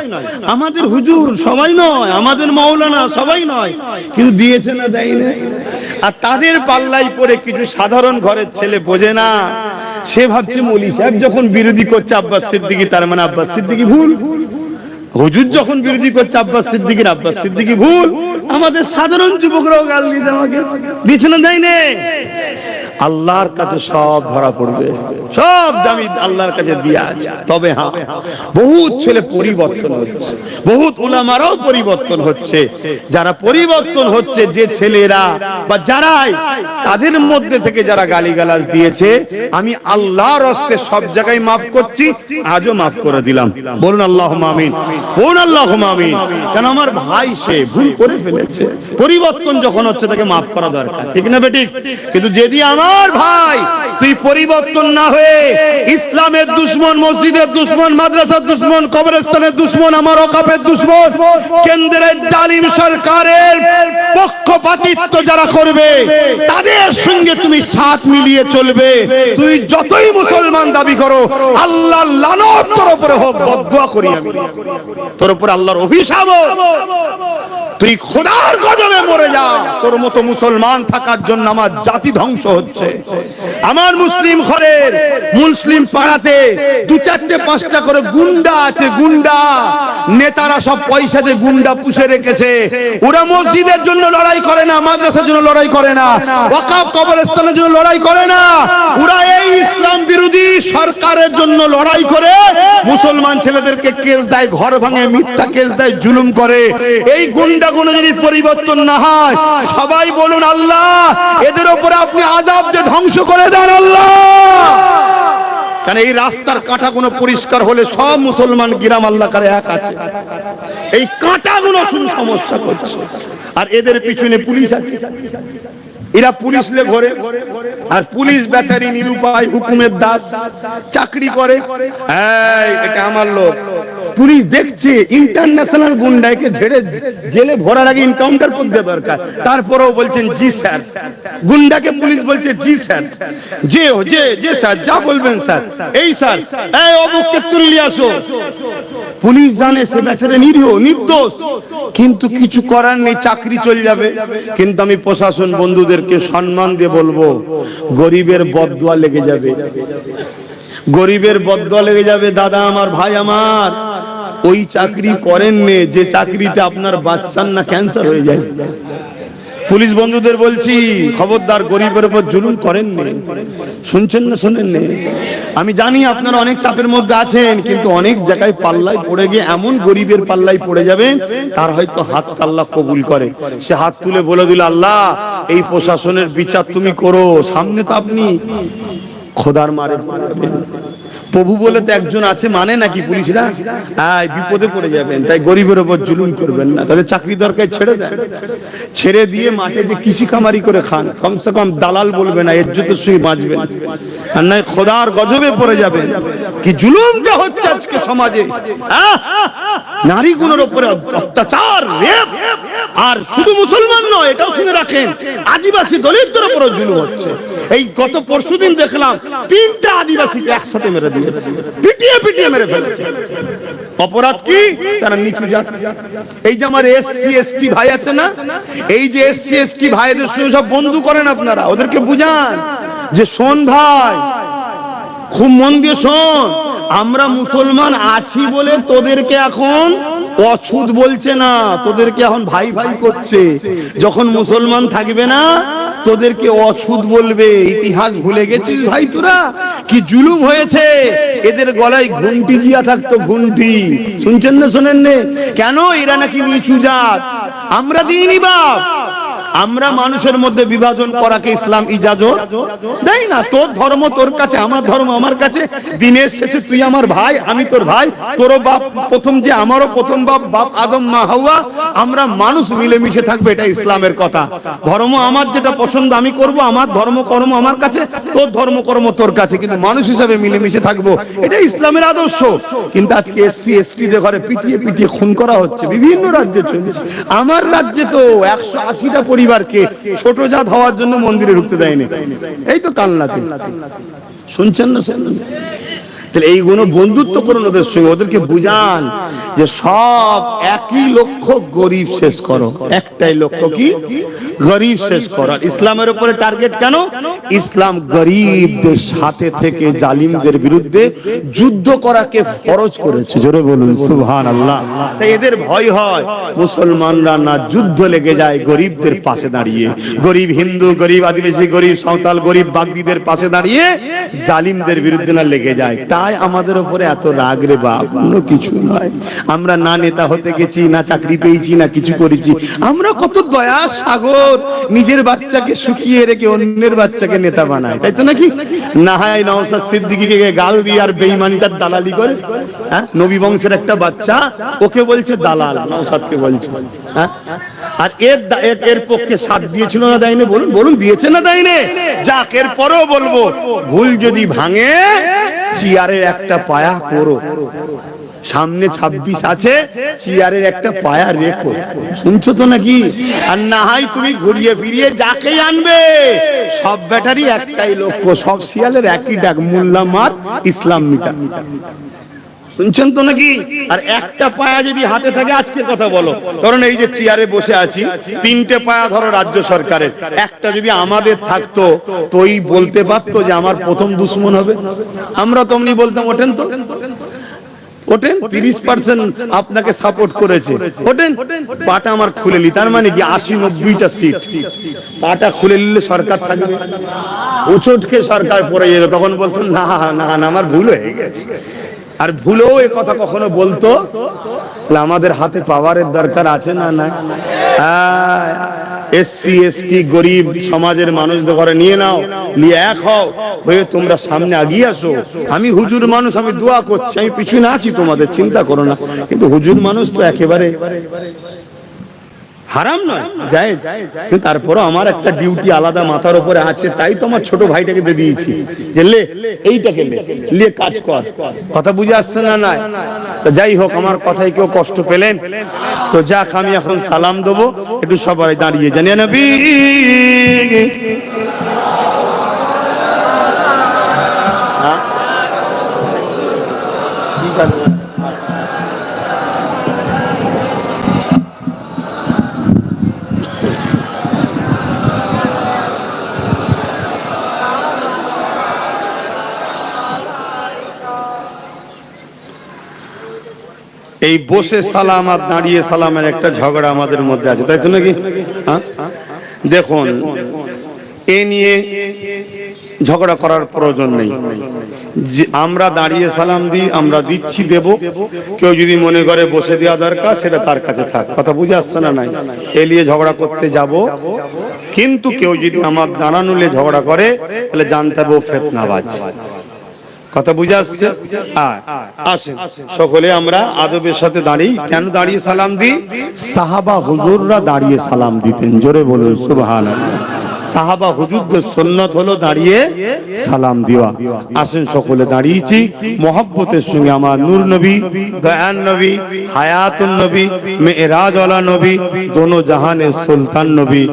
আমাদের হুজুর, সবাই নয়। আমাদের মাওলানা, সবাই নয়। কিন্তু দিয়েছে না, দেয় না। আর তাদের পাল্লাই পড়ে কিছু সাধারণ ঘরের ছেলে বোঝে না, সে ভাবছে মৌলী সাহেব যখন বিরোধী করছে আব্বাস সিদ্দিকী, তার মানে আব্বাস সিদ্দিকী ভুল। হুজুর যখন বিরোধী করছে আব্বাস সিদ্দিকী ভুল। আমাদের সাধারণ যুবকরাও গাল দিয়েছে আমাকে, দিয়েছে না, দেয় না? আল্লাহর কাছে সব ধরা পড়বে, সব জামিন আল্লাহর কাছে দিয়া আছে। তবে হ্যাঁ, বহুত ছেলে পরিবর্তন হচ্ছে, বহুত উলামারাও পরিবর্তন হচ্ছে। যারা পরিবর্তন হচ্ছে, যে ছেলেরা বা যারাই তাদের মধ্যে থেকে যারা গালিগালাজ দিয়েছে, আমি আল্লাহর হস্তে সব জায়গায় মাফ করছি, আজও মাফ করে দিলাম। বলুন আল্লাহুম্মা আমিন, বলুন আল্লাহুম্মা আমিন। কেন আমার ভাই সে ভুল করে ফেলেছে, পরিবর্তন যখন হচ্ছে তাকে মাফ করা দরকার, ঠিক না বেঠিক? কিন্তু যদি আমার ভাই তুই পরিবর্তন না হয়ে ইসলাম ইসলামের দুশ্মন, মসজিদের দুশ্মন, মাদ্রাসার দুশ্মন, কবরস্থানের দুশ্মন, আমার ওকাফের দুশ্মন, কেন্দ্রের জালিম সরকারের পক্ষপাতিত্ব যারা করবে তাদের সঙ্গে তুমি সাথ মিলিয়ে চলবে। তুই যতই মুসলমান দাবি করো, আল্লাহ লানত তোর উপরে হোক, বদদুয়া করি আমি, তোর উপরে আল্লাহর অভিশাপ হোক, তুই খোদার গজবে মরে যা। তোর মতো মুসলমান থাকার জন্য আমার জাতি ধ্বংস হচ্ছে। আমার মুসলিম ঘরের মুসলিম পাড়াতে 2-4-5টা করে গুন্ডা আছে, গুন্ডা নেতারা সব পয়সা দিয়ে গুন্ডা পুষে রেখেছে। ওরা মসজিদের জন্য লড়াই করে না, মাদ্রাসার জন্য লড়াই করে না, ওয়াকফ কবরস্থানের জন্য লড়াই করে না, ওরা এই ইসলাম বিরোধী সরকারের জন্য লড়াই করে মুসলমান ছেলেদেরকে কেস দেয়, ঘর ভাঙে, মিথ্যা কেস দেয়, জুলুম করে। এই গুন্ডাগুলো যদি পরিবর্তন না হয়, সবাই বলুন আল্লাহ এদের উপরে আপনি আযাব দিয়ে ধ্বংস করে দেন আল্লাহ। কারণ এই রাস্তার কাঁটাগুলো পরিষ্কার হলে সব মুসলমান গ্রাম আল্লাহ করে এক আছে। এই কাঁটাগুলো শুধু সমস্যা করছে, আর এদের পিছনে পুলিশ আছে। এরা পুলিশ লে ঘরে, আর পুলিশ বেচারি নিরুপায়, হুকুমের দাস, চাকরি করে। এটা আমার লোক। পুলিশ দেখছে ইন্টারন্যাশনাল গুন্ডাকে ঝেড়ে জেলে ভরার আগে এনকাউন্টার করতে দরকার, তারপরেও বলছেন জি স্যার। গুন্ডাকে পুলিশ বলছে জি স্যার, যে স্যার যা বলবেন স্যার। এই স্যার, এই অমুককে তুলে আসো। পুলিশ জানে সে বেচারা নিরীহ, নির্দোষ, কিন্তু কিছু করার নেই, চাকরি চলে যাবে। কিন্তু আমি প্রশাসন বন্ধুদেরকে সম্মান দিয়ে বলবো, গরিবের বদদুয়া লেগে যাবে, গরিবের বদদুয়া লেগে যাবে। দাদা আমার, ভাই আমার, ওই চাকরি করেন নে যে চাকরিতে আপনার বাচ্চার না ক্যান্সার হয়ে যায়। পুলিশ বন্ধুদের বলছি, খবরদার গরিবের উপর জুলুম করেন নে। শুনছেন না শোনেন নে? আমি জানি আপনারা অনেক চাপের মধ্যে আছেন, কিন্তু অনেক জায়গায় পাল্লায় পড়ে গিয়ে এমন গরিবের পাল্লায় পড়ে যাবেন, তার হয়তো হাত আল্লাহ কবুল করে। সে হাত তুলে বলে দিল, আল্লাহ এই প্রশাসনের বিচার তুমি করো। সামনে তো আপনি খোদার মারে পড়ে যাবেন। প্রভু বলে তো একজন আছে, মানে নাকি পুলিশরা? বিপদে পড়ে যাবেন। তাই গরিবের উপর জুলুম করবেন না। তাদের চাকরি দরকার ছেড়ে দেন, ছেড়ে দিয়ে মাঠে যে কৃষি কামারি করে খান, কমসে কম দালাল বলবে না, ইজ্জতের সঙ্গে বাঁচবেন। আর নাই খোদার গজবে পড়ে যাবেন। কি জুলুমটা হচ্ছে আজকে সমাজে, নারীগুলোর উপরে অত্যাচার, রেপ। আর শুধু মুসলমান নয়, এটাও শুনে রাখেন, আদিবাসী দলিতদের উপরে জুলুম হচ্ছে। এই গত পরশুদিন দেখলাম 3টা আদিবাসীকে একসাথে মেরে দিয়েছে, পিটিয়ে পিটিয়ে মেরে ফেলেছে। অপরাধ কি? তারা নিচু জাতি। এই যে আমার এসসি এসটি ভাই আছে না, এই যে এসসি এসটি ভাইদের সঙ্গে সব বন্ধু করেন আপনারা, ওদেরকে বুঝান যে শোন ভাই, খুব মন দিয়ে শোন, আমরা মুসলমান আছি বলে তোদেরকে এখন অছুত বলছে না, তোদেরকে এখন ভাই ভাই করছে। যখন মুসলমান থাকবে না, তোদেরকে অছুত বলবে। ইতিহাস ভুলে গেছিস ভাই তোরা? কি জুলুম হয়েছে। এদের গলায় ঘুন্টি দিয়া থাকতো, ঘুন্টি। শুনছেন না শোনেন নে? কেন? এরা নাকি নিচু জাত। আমরা দিইনি বাপ। আমরা মানুষের মধ্যে বিভাজন করাকে ইসলাম ইজাজত দেয় না। তোর ধর্ম তোর কাছে, আমার ধর্ম আমার কাছে। দিনের শেষে তুই আমার ভাই, আমি তোর ভাই। তোরও বাপ প্রথম, যে আমারও প্রথম বাপ, বাপ আদম মা হাওয়া। আমরা মানুষ মিলেমিশে থাকবো, এটা ইসলামের কথা। ধর্ম আমার যেটা পছন্দ আমি করব, আমার ধর্ম কর্ম আমার কাছে, তোর ধর্ম কর্ম তোর কাছে, কিন্তু মানুষ হিসাবে মিলেমিশে থাকবো, এটা ইসলামের আদর্শ। কিন্তু আজকে এসসি এসটি দের ঘরে পিটিয়ে পিটিয়ে খুন করা হচ্ছে, বিভিন্ন রাজ্যে চলছে। আমার রাজ্যে তো 180টা পরিবারকে ছোট জাত হওয়ার জন্য মন্দিরে ঢুকতে দেয়নি। এই তো কালনাতে। শুনছেন না? তাহলে এইগুলো বন্ধুত্ব করুন ওদের সঙ্গে, ওদেরকে বুঝান যে সব একই লক্ষ্য, গরিব শেষ করো। একটাই লক্ষ্য, কি? গরিব শেষ করো। ইসলামের উপরে টার্গেট কেন? ইসলাম গরিবদের সাথে থেকে জালিমদের বিরুদ্ধে যুদ্ধ করাকে ফরজ করেছে। জোরে বলুন সুবহানাল্লাহ। তাই এদের ভয় হয় মুসলমানরা না যুদ্ধ লেগে যায় গরিবদের পাশে দাঁড়িয়ে, গরিব হিন্দু, গরিব আদিবাসী, গরিব সাঁওতাল, গরিব বাগদিদের পাশে দাঁড়িয়ে জালিমদের বিরুদ্ধে না লেগে যায়। তাই আমাদের উপরে এত রাগ রে বাপ, অন্য কিছু নয়। আমরা না নেতা হতে গেছি, না চাকরি পেয়েছি, না কিছু করেছি। আমরা কত দয়া সাগর, নিজের বাচ্চাকে শুকিয়ে রেখে অন্যের বাচ্চাকে নেতা বানায়, তাই তো নাকি? না হয় নওশাদ সিদ্দিকীকে গাল দিয়ে আর বেঈমানিটার দালালি করে। হ্যাঁ, নবী বংশের একটা বাচ্চা, ওকে বলছে দালাল, নওশাদকে বলছে। হ্যাঁ, আর এর পক্ষে সাথ দিয়েছিল না দেয়নি? বলুন, বলুন দিয়েছে না দেয়নি? যাক, এর পরেও বলবো, ভুল যদি ভাঙে চেয়ারের একটা পায়া করো, সামনে 26 আছে, চেয়ারের একটা পায়া রেখো। শুনছো তো নাকি? আর না হয় তুমি ঘুরিয়ে ফিরিয়ে যাকে আনবে, সব ব্যাটারি একটাই লক্ষ্য, সব শিয়ালের একই ডাক, মোল্লা মার ইসলাম মিটা। শুনছেন তো নাকি? আর একটা পায়া যদি হাতে থাকে, আজকে কথা বলো, কারণ এই যে চেয়ারে বসে আছি, 3টে পায়া ধরো রাজ্য সরকারের, একটা যদি আমাদের থাকতো তো ওই বলতে পারতো যে আমার প্রথম দুশ্মন হবে। আমরা তো অমনি বলতাম ওঠেন তো, ওঠেন, 30% আপনাকে সাপোর্ট করেছে, ওঠেন। পাটা আমার খুলে নি, তার মানে কি 80-90টা সিট পাটা খুলে নিলে সরকার থাকবে? উচটকে সরকার পড়ে যেত, তখন বলতো না না না আমার ভুল হয়ে গেছে। আর ভুলেও এ কথা কখনো বলতো, আমাদের হাতে পাওয়ারের দরকার আছে না? না, এসসি এসটি গরিব সমাজের মানুষদের ঘরে নিয়ে নাও, নিয়ে এক হও, হয়ে তোমরা সামনে আগিয়ে আসো। আমি হুজুর মানুষ, আমি দোয়া করছি, আমি পিছনে আছি, তোমাদের চিন্তা করো না। কিন্তু হুজুর মানুষ তো একেবারে হারাম নয়, জায়েজ। তারপরও আমার একটা ডিউটি আলাদা মাথার উপরে আছে, তাই তো আমার ছোট ভাইটাকে দিয়ে দিয়েছি যে লে এইটাকে লে কাজ কর। কথা বুঝে আসছে না? না, তো যাই হোক, আমার কথায় কেউ কষ্ট পেলেন তো যাক, আমি এখন সালাম দেবো, একটু সবাই দাঁড়িয়ে জানিয়ে নবী। এই বসে সালাম আর দাঁড়িয়ে সালামের একটা ঝগড়া আমাদের মধ্যে আছে, তাই তো নাকি? দেখুন, এ নিয়ে ঝগড়া করার প্রয়োজন নেই। আমরা দাঁড়িয়ে সালাম দিই, আমরা দিচ্ছি, দেব। কেউ যদি মনে করে বসে দেওয়া দরকার, সেটা তার কাছে থাক। কথা বুঝে আসছে না? নাই এ নিয়ে ঝগড়া করতে যাব, কিন্তু কেউ যদি আমার দাঁড়ানো নিয়ে ঝগড়া করে, তাহলে জানতে হবে ও ফিতনাবাজ। কথা বুঝে আসছে? আসেন সকলে আমরা আদবের সাথে দাঁড়িয়ে। কেন দাঁড়িয়ে সালাম দিই? সাহাবা হুজুররা দাঁড়িয়ে সালাম দিতেন, জোরে বলুন সুবহানাল্লাহ। সাহাবা হুজুরদের সুন্নাত হলো দাঁড়িয়ে সালাম দেওয়া। আসেন সকলে দাঁড়িয়েছি, মহব্বতের সঙ্গে আমার নূর নবী, দয়ান নবী, হায়াতুন নবী, মেরাজ ওয়ালা নবী, দোনো জাহানের সুলতান নবী,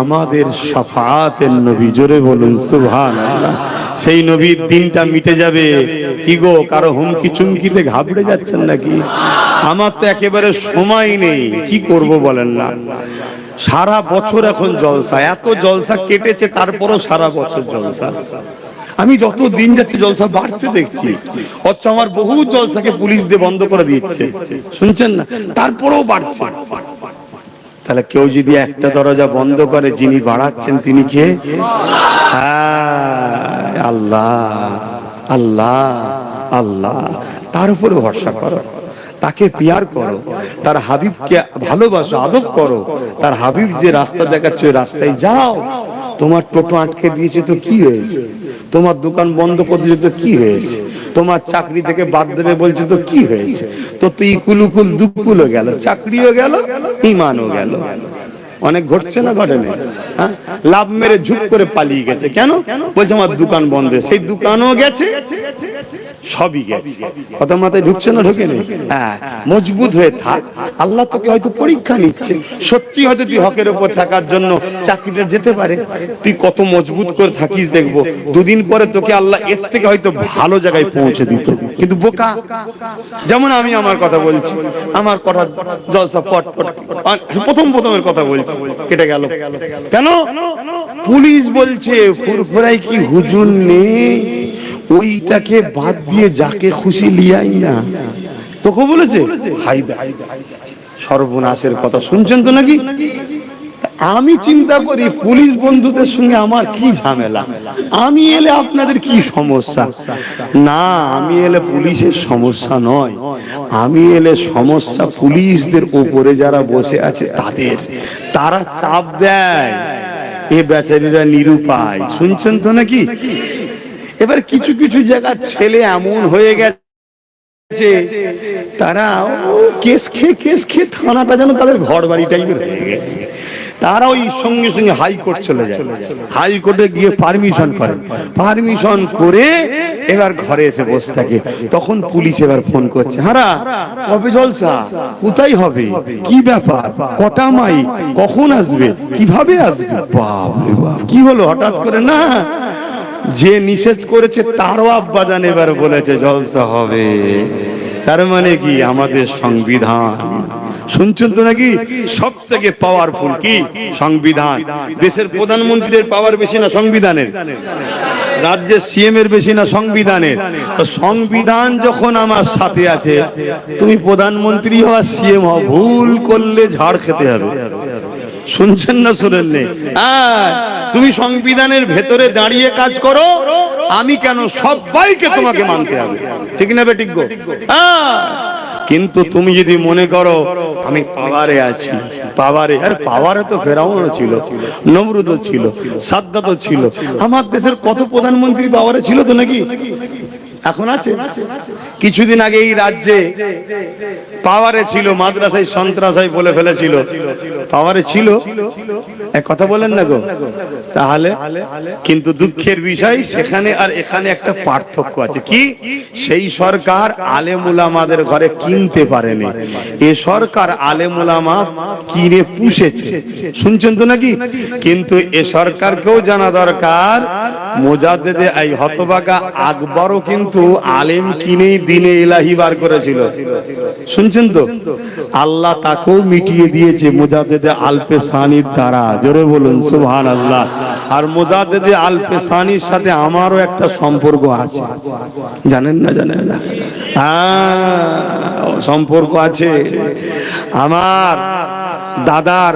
আমাদের শাফাআতের নবী, জোরে বলুন সুবহানাল্লাহ। সেই নবীর দিনটা মিটে যাবে। কি গো, কারো হুমকি চুমকিতে ঘাবড়ে যাচ্ছেন নাকি? আমার তো একেবারে সময় নেই, কি করব বলেন না? সারা বছর এখন জলসা, এত জলসা কেটেছে, তারপরও সারা বছর জলসা। আমি যত দিন যাচ্ছে জলসা বাড়ছে দেখছি, অথচ আমার বহু জলসাকে পুলিশ দিয়ে বন্ধ করে দিচ্ছে, শুনছেন না? তারপরেও বাড়ছে। তাহলে কেউ যদি একটা দরজা বন্ধ করে, যিনি বাড়াচ্ছেন তিনি কে? আল্লাহ, আল্লাহ, আল্লাহ। তার উপরে ভরসা করো, তাকে পিয়ার করো, তার হাবিবকে ভালোবাসো, আদব করো। তার হাবিব যে রাস্তা দেখাচ্ছে ওই রাস্তায় যাও। তোমার টোটো আটকে দিয়েছে তো কি হয়েছে? তোমার দোকান বন্ধ করে দিয়েছে তো কি হয়েছে? তোমার চাকরি থেকে বাদ দেবে বলছে তো কি হয়েছে? তো ইকুলুকুল দুকুলও গেল, চাকরিও গেল, ইমানও গেল। অনেক ঘটছে না? ঘটে না? লাভ মেরে ঝুপ করে পালিয়ে গেছে, কেন? বলছে আমার দোকান বন্ধ। সেই দোকানও গেছে, সবই গেছে। কথা মাথায় ঢুকছে না? ঢুকে নেই। মজবুত হয়ে থাক, আল্লাহ তোকে হয়তো পরীক্ষা নিচ্ছে। সত্যি হয়তো তুই হকের উপর থাকার জন্য চাকরিটা যেতে পারে, তুই কত মজবুত করে থাকিস দেখবো, দুদিন পরে তোকে আল্লাহ এর থেকে হয়তো ভালো জায়গায় পৌঁছে দিত। কিন্তু বোকা, যেমন আমি আমার কথা বলছি, আমার কথা জলসা পট পট, প্রথমের কথা বলছি, কেটে গেল কেন? পুলিশ বলছে ফুরফুরাই কি হুজুর নেই, ওইটাকে বাদ দিয়ে যাকে খুশি লিয়াই না। তোকে বলেছে হায়দা, সর্বনাশের কথা শুনছেন তো নাকি? আমি চিন্তা করি পুলিশ বন্ধুদের সঙ্গে আমার কি ঝামেলা, আমি এলে আপনাদের কি সমস্যা? না, আমি এলে পুলিশের সমস্যা নয়, আমি এলে সমস্যা পুলিশদের উপরে যারা বসে আছে তাদের। তারা চাপ দেয়, এ বেচারীরা নিরুপায়। শুনছেন তো নাকি? এবার কিছু কিছু জায়গার ছেলে এমন হয়ে গেছে, তারা কেস খেয়ে থানাটা যেন তাদের ঘর বাড়ি টাইপের হয়ে গেছে। তারা ওই সঙ্গে সঙ্গে হাইকোর্ট চলে যায়, হাইকোর্টে গিয়ে পারমিশন করে, পারমিশন করে এবার ঘরে এসে বসে থাকে। তখন পুলিশ এবার ফোন করছে, হারা কবে জলসা, কোথায় হবে, কি ব্যাপার, কটা মাই, কখন আসবে, কিভাবে আসবে। বাপ রে বাপ, কি হলো হঠাৎ করে? না, যে নিষেধ করেছে তারও আব্বাজান এবার বলেছে জলসা হবে। তার মানে কি, আমাদের সংবিধান শুনছেন তো নাকি, সব থেকে পাওয়ারফুল কি সংবিধান। দেশের প্রধানমন্ত্রীর পাওয়ার বেশি না সংবিধানের? রাজ্যের সিএম এর বেশি না সংবিধানের? তো সংবিধান যখন আমার সাথে আছে, তুমি প্রধানমন্ত্রী হও সিএম হও, ভুল করলে ঝাড় খেতে হবে। শুনছেন না শোনেন নেই? তুমি সংবিধানের ভেতরে দাঁড়িয়ে কাজ করো, আমি কেন, সবাইকে তোমাকে মানতে হবে, ঠিক না বে, ঠিক গো? কিন্তু তুমি যদি মনে করো আমি পাওয়ারে আছি, পাওয়ারে, আরে পাওয়ারে তো ফেরাউনও ছিল, নমরুদও ছিল, সাদ্দাতও ছিল। আমার দেশের কত প্রধানমন্ত্রী পাওয়ারে ছিল তো নাকি? এখন আছে? কিছুদিন আগে এই রাজ্যে পাওয়ারে ছিল, মাদ্রাসায় সন্ত্রাসায় বলে ফেলেছিল, পাওয়ারে ছিল, এক কথা বলেন না গো? তাহলে কিন্তু দুঃখের বিষয়, সেখানে আর এখানে একটা পার্থক্য আছে। কি? সেই সরকার আলেম উলামাদের ঘরে কিনতে পারেনি, এ সরকার আলেম উলামা কিনে পুষেছে। শুনছেন তো নাকি? কিন্তু এ সরকারকেও জানা দরকার, মুজাদ্দেদে এই হতভাগা আকবরও কিন্তু আলেম কিনেই দিনে ইলাহি বার করেছিল। শুনছেন তো? আল্লাহ তাকেও মিটিয়ে দিয়েছে মুজাদ্দেদে আলপে সানির দ্বারা। জোরে বলুন সুবহানাল্লাহ। আর মুজাদ্দেদে আলপে সানির সাথে আমারও একটা সম্পর্ক আছে, জানেন না? জানেন না? সম্পর্ক আছে। আমার দাদার,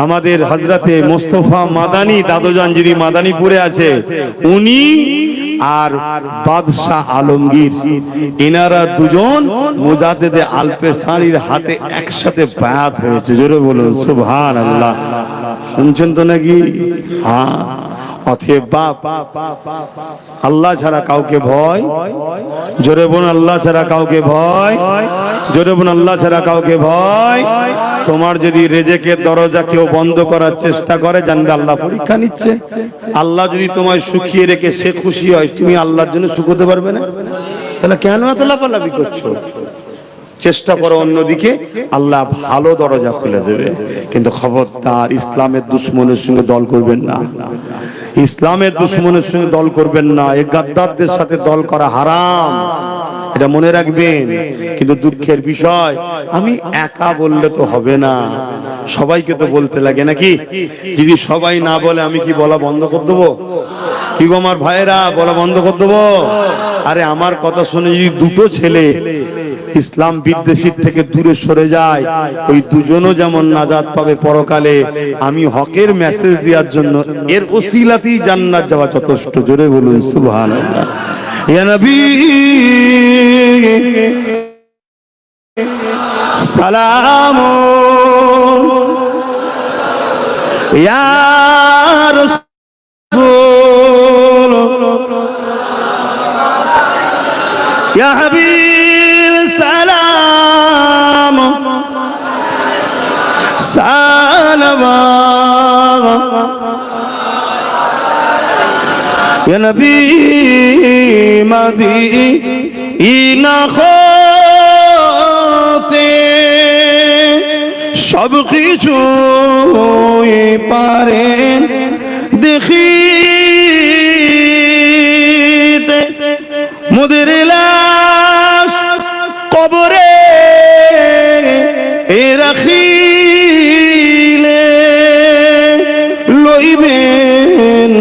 আমাদের হযরতে মুস্তাফা মাদানী দাদুজান যিনি মাদানীপুরে আছে, উনি আর বাদশাহ আলমগীর, এনারা দুজন মুজাদ্দেদে আলপে সানির হাতে একসাথে বায়াত হয়েছে। জোরে বলুন সুবহানাল্লাহ। শুনছেন তো নাকি? হ্যাঁ। অতএব বাপ, আল্লাহ ছাড়া কাউকে ভয়, জোরে বলুন আল্লাহ ছাড়া কাউকে ভয়, জোরে বলুন আল্লাহ ছাড়া কাউকে ভয়। তোমার যদি রেজেকের দরজা কেউ বন্ধ করার চেষ্টা করে, জানবে আল্লাহ পরীক্ষা নিচ্ছে। আল্লাহ যদি তোমায় সুখিয়ে রেখে সে খুশি হয়, তুমি আল্লাহর জন্য শুকোতে পারবে না? তাহলে কেন এত লাফালাফি করছো? চেষ্টা করো অন্যদিকে, আল্লাহ ভালো দরজা খুলে দেবে। কিন্তু খবরদার, ইসলামের দুশ্মনের সঙ্গে দল করবেন না, ইসলামের দুশ্মনের সঙ্গে দল করবেন না। এই গাদ্দারদের সাথে দল করা হারাম, এটা মনে রাখবেন। কিন্তু দুঃখের বিষয়, আমি একা বললে তো হবে না, সবাইকে তো বলতে লাগে নাকি? যদি সবাই না বলে, আমি কি বলা বন্ধ করে দেবো? কি গো আমার ভাইয়েরা, বলা বন্ধ করে দেবো? আরে আমার কথা শুনে যদি দুটো ছেলে ইসলাম বিদ্বেষীর থেকে দূরে সরে যায়, ওই দুজনও যেমন নাজাত পাবে পরকালে, আমি হকের মেসেজ দেওয়ার জন্য এর ওসিলাতেই জান্নাত যাওয়া যথেষ্ট। জোরে বলুন সুবহানাল্লাহ। ইয়া নবী সালাম, ইয়া রাসূল, ইয়া হাবিব সালাম, সালাওয়াত, ইয়া নবী মদিনা হতে সব কিছু পারেন দেখিতে, মোদের লাশ কবরে রাখিলে লইবেন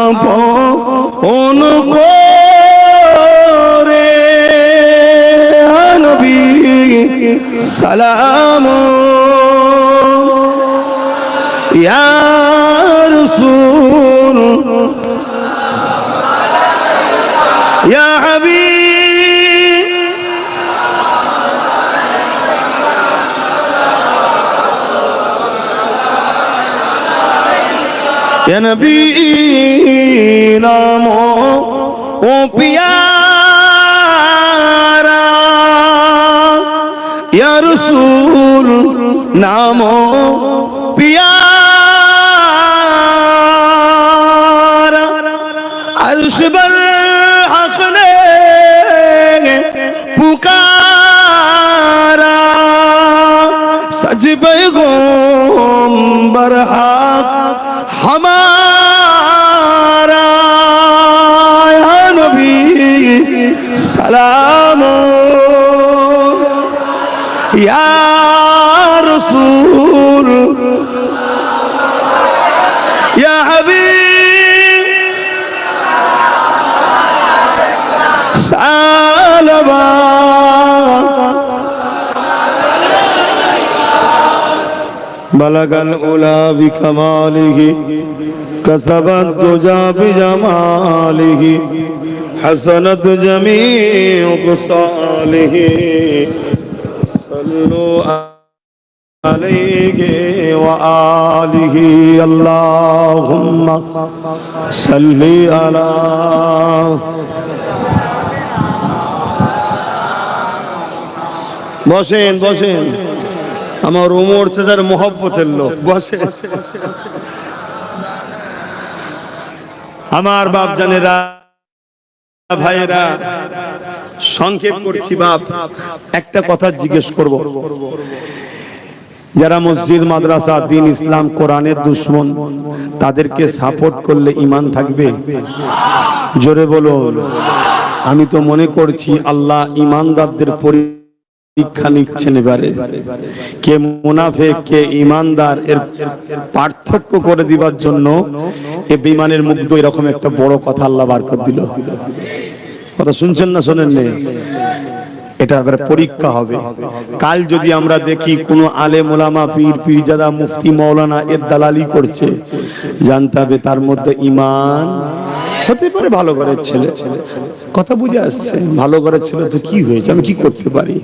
আপন করে। নবী সালাম, ইয়া রাসূল, ইয়া হাবিব, ইয়া নবী নাম ও পিয়ারা, ইয়া রাসূল नामो प्यारा अर्श पर हक ने पुकारा सच पैगंबर हक हमारा या नबी सलाम या रसूल या हबीब सलामा बलगल उला बिकमालिही कसबत दुजा बिजमालिही हसनत जमीउ खुसालिही सल्लु अलैहि व आलिहि अल्लाहुम्मा सल्ली अला বসেন বসেন আমার উমর চাচার মোহব্বতের লোক বসে আমার বাপ জানেরা ভাইয়েরা সংক্ষেপ করছি বাপ একটা কথা জিজ্ঞেস করব যারা মসজিদ মাদ্রাসা দ্বীন ইসলাম কোরআনের দুশমন তাদেরকে সাপোর্ট করলে ঈমান থাকবে জোরে বলুন আমি তো মনে করছি আল্লাহ ঈমানদারদের পরীক্ষা নিচ্ছেন এবারে কে মুনাফিক কে ঈমানদার এর পার্থক্য করে দিবার জন্য এই বেঈমানের মুগ্ধ এরকম একটা বড় কথা আল্লাহ বার করে দিল কথা শুনছেন না শোনেন না এটা এবারে পরীক্ষা হবে কাল যদি আমরা দেখি কোন আলেম ওলামা পীর পীরজাদা মুফতি মাওলানা এর দালালি করছে জানতে হবে তার মধ্যে ঈমান হতে পারে ভালো ঘরের ছেলে কথা বুঝে আসছে ভালো ঘরের ছেলে তো কি হয়েছে আমি কি করতে পারি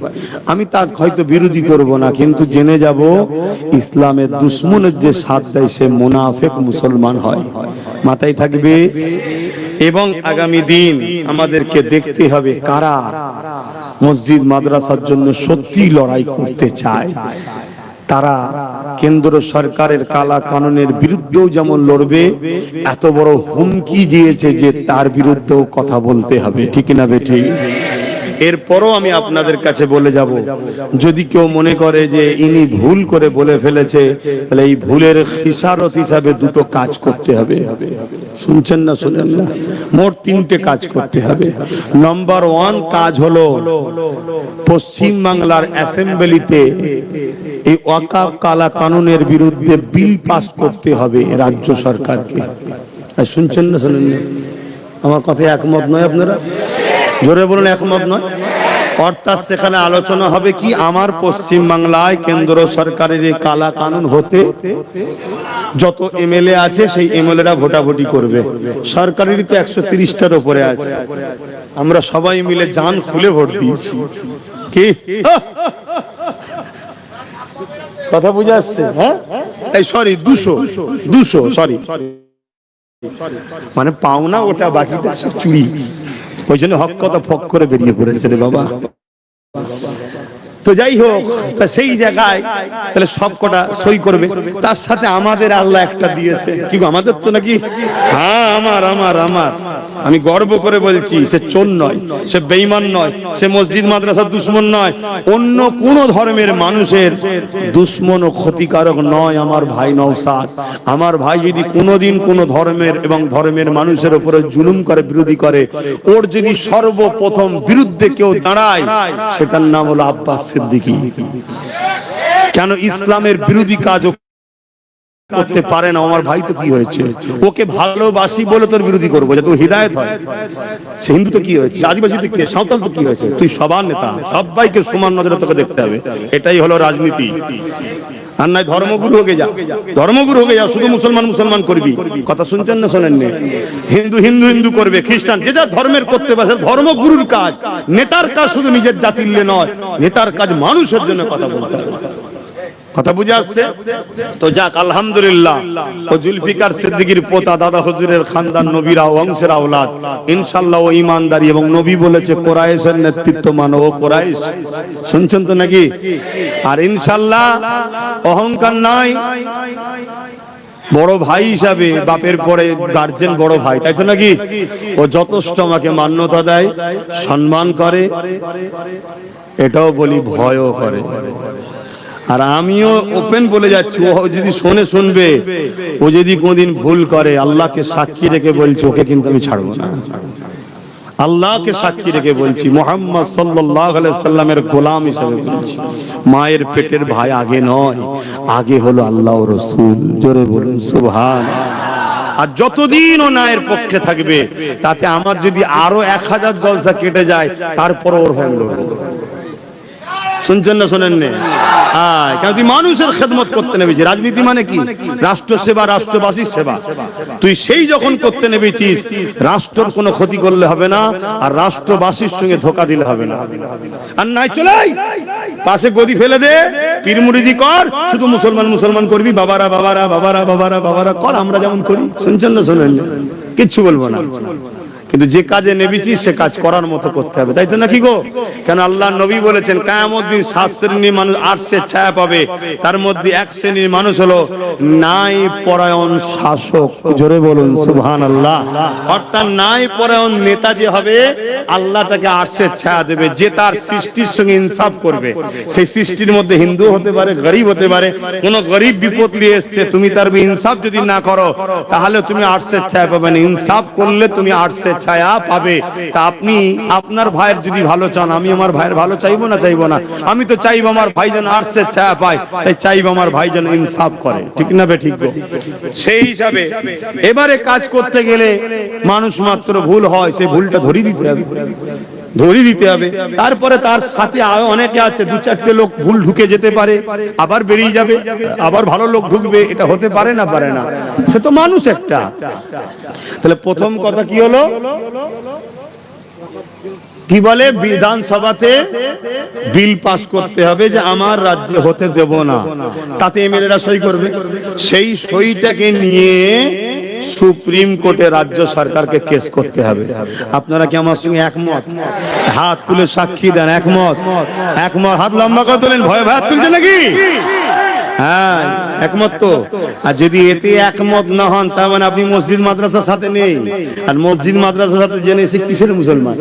আমি তার হয়তো বিরোধী করব না কিন্তু জেনে যাব ইসলামের দুশমনের যে সাথ দেয় সে মুনাফিক মুসলমান হয় মাথায় থাকবে এবং আগামী দিন আমাদেরকে দেখতে হবে কারা মসজিদ মাদ্রাসার জন্য সত্যি লড়াই করতে চায় তারা কেন্দ্র সরকারের কালা কানুনের বিরুদ্ধেও যেমন লড়বে এত বড় হুমকি দিয়েছে যে তার বিরুদ্ধেও কথা বলতে হবে ঠিক না বেঠিক এরপরও আমি আপনাদের কাছে বলে যাব যদি কেউ মনে করে যে ইনি ভুল করে বলে ফেলেছে তাহলে এই ভুলের খিসারত হিসাবে দুটো কাজ করতে হবে শুনছেন না শুনেন না মোট তিনটে কাজ করতে হবে নাম্বার 1 কাজ হলো পশ্চিম বাংলার অ্যাসেম্বলিতে এই ওয়াকফ কালা কানুনের বিরুদ্ধে বিল পাস করতে হবে রাজ্য সরকারকে শুনছেন না শুনেন না আমার কথা একমত নয় আপনারা জোরে বলুন একমত নয় অর্থাৎ সেখানে আলোচনা হবে কি আমার পশ্চিম বাংলায় কেন্দ্র সরকারের এই কালা কানুন হতে যত এমএলএ আছে সেই এমএলএরা ভোটাভুটি করবে সরকারেরই তো 130টার উপরে আছে আমরা সবাই মিলে জান খুলে ভোট দিয়েছি কি কথা বুঝে আসছে হ্যাঁ এই সরি 200 সরি মানে পাওনা ওটা বাকিটা চুরি ওই জন্য হক কথা ফক করে বেরিয়ে পড়েছে রে বাবা তো যাই হোক তা সেই জায়গায় তাহলে সব কটা সই করবে তার সাথে আমাদের আল্লাহ একটা দিয়েছে কি আমাদের তো নাকি হ্যাঁ আমার আমি গর্ব করে বলছি সে চোর নয় সে বেঈমান নয় সে মসজিদ মাদ্রাসার দুশমন নয় অন্য কোন ধর্মের মানুষের দুশমন ও ক্ষতিকারক নয় আমার ভাই নওশাদ আমার ভাই যদি কোনোদিন কোন ধর্মের এবং ধর্মের মানুষের উপরে জুলুম করে বিরোধী করে ওর যদি সর্বপ্রথম বিরুদ্ধে কেউ দাঁড়ায় সেটার নাম হলো আব্বাস সিদ্দিকী কেন ইসলামের বিরোধী কাজ করতে পারে না আমার ভাই তো কি হয়েছে ওকে ভালোবাসি বলে তোর বিরোধী করবো যাতে হিদায়াত হয় সে হিন্দু তো কি হয়েছে আদিবাসী তো কি সাঁওতাল তো কি হয়েছে তুই সবার নেতা সবাইকে সমান নজরে তোকে দেখতে হবে এটাই হলো রাজনীতি আর নাই ধর্মগুরু হয়ে যা শুধু মুসলমান করবি কথা শুনছেন না শোনেন না হিন্দু করবে খ্রিস্টান যে যা ধর্মের করতে পারে ধর্মগুরুর কাজ নেতার কাজ শুধু নিজের জাতির নয় নেতার কাজ মানুষের জন্য কথা বলতে হবে কথা বুঝে আসছে তো? যাক, আলহামদুলিল্লাহ। ও জুলফিকার সিদ্দিকীর পোতা, দাদা হুজুরের খানদান, নবীরা বংশের আওলাদ, ইনশাআল্লাহ ও ঈমানদারি, এবং নবী বলেছে কুরাইশের নেতৃত্ব মানো। ও কুরাইশ, শুনছেন তো নাকি? আর ইনশাআল্লাহ অহংকার নাই, বড় ভাই হিসাবে বাপের পরে গার্জেন বড় ভাই, তাই তো নাকি? ও যথেষ্ট আমাকে মান্যতা দেয়, সম্মান করে, এটাও বলি ভয়ও করে। আর আমিও ওপেন বলে যাচ্ছি, ও যদি শোনে শুনবে, ও যদি কোনদিন ভুল করে, আল্লাহকে সাক্ষী রেখে বলছি, ওকে কিন্তু আমি ছাড়বো না। আল্লাহকে সাক্ষী রেখে বলছি, মুহাম্মদ সাল্লাল্লাহু আলাইহি সাল্লামের গোলাম হিসেবে বলছি, মায়ের পেটের ভাই আগে নয়, আগে হলো আল্লাহ ও রাসূল। জোরে বলুন সুবহানাল্লাহ। আর যতদিন ও ন্যায়ের পক্ষে থাকবে, তাতে আমার যদি আরো 1000 জলসা কেটে যায়, তারপর ওর হলো। শুনছেন না শোনেন না? হ্যাঁ, কারণ তুই মানুষের খেদমত করতে নেমেছিস। রাজনীতি মানে কি? রাষ্ট্র সেবা, রাষ্ট্রবাসীর সেবা। তুই সেই যখন করতে নেমেছিস, রাষ্ট্রের কোনো ক্ষতি করলে হবে না, আর রাষ্ট্রবাসীর সঙ্গে ধোঁকা দিলে হবে না। আর নাই চলাই পাশে গদি ফেলে দে, পীর মুরিদি কর, শুধু মুসলমান মুসলমান করবি, বাবারা বাবারা বাবারা বাবারা বাবারা কর, আমরা যেমন করি। শুনছেন না শোনেন না? কিচ্ছু বলবো না, কিন্তু যে কাজে নেমেছি সে কাজ করার মতো করতে হবে, তাই তো নাকি গো? কেন আল্লাহ নবী বলেছেন, কিয়ামত দিন 7 শ্রেণীর মানুষ আরশের ছায়া পাবে। তার মধ্যে এক শ্রেণীর মানুষ হলো ন্যায় পরায়ণ শাসক। জোরে বলুন সুবহানাল্লাহ। অর্থাৎ ন্যায় পরায়ণ নেতা যে হবে, আল্লাহ তাকে আরশের ছায়া দেবে, যে তার সৃষ্টির সঙ্গে ইনসাফ করবে। সেই সৃষ্টির মধ্যে হিন্দু হতে পারে, গরিব হতে পারে, কোন গরিব বিপদ নিয়ে এসছে, তুমি তার ইনসাফ যদি না করো, তাহলে তুমি আরশের ছায়া পাবে না। ইনসাফ করলে তুমি আরশের ছায়া পাবে। তা আপনি আপনার ভাইয়ের যদি ভালো চান, আমি আমার ভাইয়ের ভালো চাইবো না? চাইবো না? আমি তো চাইবো আমার ভাই যেন আরশের ছায়া পায়, তাই চাইবো আমার ভাই যেন ইনসাফ করে। ঠিক না বে ঠিক? সেই হিসাবে এবারে কাজ করতে গেলে মানুষ মাত্র ভুল হয়, সেই ভুলটা ধরিয়ে দিতে হবে, ধরিয়ে দিতে হবে। তারপরে তার সাথে আরো অনেকে আছে, 2-4টে লোক ভুল ঢুকে যেতে পারে, আবার বেরিয়ে যাবে, আবার ভালো লোক ঢুকবে, এটা হতে পারে না? পারে না, সে তো মানুষ একটা। তাহলে প্রথম কথা কি হলো? কি বলে? বিধানসভাতে বিল পাস করতে হবে যে আমার রাজ্যে হতে দেব না, তাতে এমএলএরা সই করবে। সেই সইটাকে নিয়ে সুপ্রিম কোর্টে রাজ্য সরকারকে কেস করতে হবে। আপনারা কি আমার সঙ্গে একমত? হাত তুলে সাক্ষী দেন। একমত? একমত? হাত লম্বা করে তোলেন। ভয় ভয় তুলছে নাকি? হ্যাঁ, একমত তো? আর যদি এতে একমত না হন, তার মানে আপনি মসজিদ মাদ্রাসার সাথে নেই। আর মসজিদ মাদ্রাসার সাথে জেনে সে কিসের মুসলমান?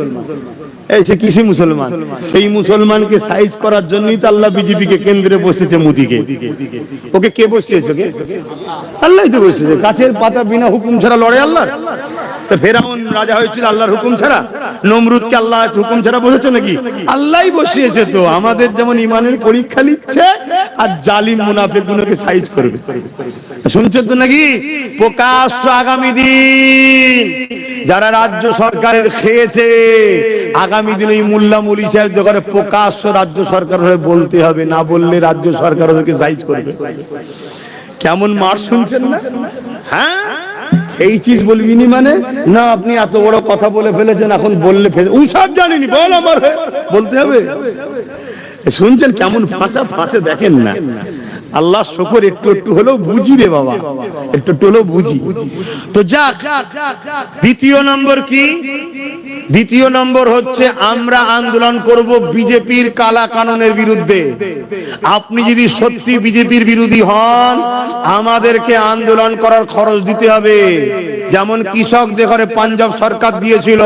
এই সে কিসে মুসলমান? সেই মুসলমানকে সাইজ করার জন্যই তো আল্লাহ বিজেপিকে কেন্দ্রে বসেছে, মোদিকে। ওকে কে বসিয়েছে? ওকে আল্লাহ তো বসিয়েছে। গাছের পাতা বিনা হুকুম ছাড়া লড়ে আল্লাহ? ফেরাউন রাজা হয়েছিল আল্লাহর হুকুম ছাড়া? নমরুদকে আল্লাহ হুকুম ছাড়া বসেছে নাকি? আল্লাহই বসিয়েছে। তো আমাদের যেমন ইমানের পরীক্ষা নিচ্ছে, আর জালিম মুনাফিকগুলোকে সাইজ করবে। শুনছেন তো নাকি? প্রকাশ্য আগামী দিন যারা রাজ্য সরকারের খেয়েছে, আগামী দিনে এই মোল্লা মুলি সাহেব দোকানে প্রকাশ্য রাজ্য সরকার হয়ে বলতে হবে, না বললে রাজ্য সরকার ওদেরকে সাইজ করবে। কেমন মার শুনছেন না? হ্যাঁ, এই চিজ বলবি নি মানে না, আপনি এত বড় কথা বলে ফেলেছেন, এখন বললে সব জানিনি, বল আমার বলতে হবে। শুনছেন কেমন ফাঁসা ফাঁসে? দেখেন না, আল্লাহ শুকর একটু একটু হলেও বুঝি রে বাবা, একটু একটু হলেও বুঝি। তো যাক, দ্বিতীয় নম্বর কি? দ্বিতীয় নম্বর হচ্ছে আমরা আন্দোলন করব বিজেপির কালা কানুনের বিরুদ্ধে। আপনি যদি সত্যি বিজেপির বিরোধী হন, আমাদেরকে আন্দোলন করার খরচ দিতে হবে। যেমন কৃষকদের ঘরে পাঞ্জাব সরকার দিয়েছিল,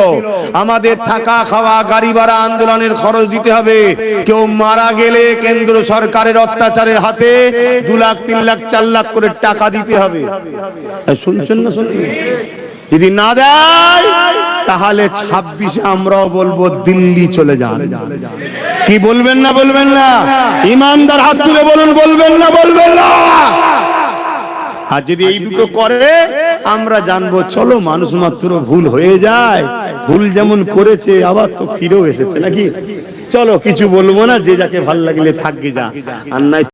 আমাদের থাকা খাওয়া গাড়ি ভাড়া আন্দোলনের খরচ দিতে হবে। কেউ মারা গেলে কেন্দ্র সরকারের অত্যাচারের হাতে 2 লাখ 3 লাখ 4 লাখ করে টাকা দিতে হবে। শুনছেন না? শুনছেন? যদি না দেয়, তাহলে 26-এ আমরাও বলবো দিল্লি চলে যান। কি বলবেন না? বলবেন না? ইমানদার হাত তুলে বলুন, বলবেন না? বলবেন না? আর যদি এই দুটো করে, আমরা জানবো চলো মানুষ মাত্র ভুল হয়ে যায়, ভুল যেমন করেছে আবার তো ফিরেও এসেছে নাকি। চলো কিছু বলবো না, যে যাকে ভাল লাগলে থাকবে যা, আর নাই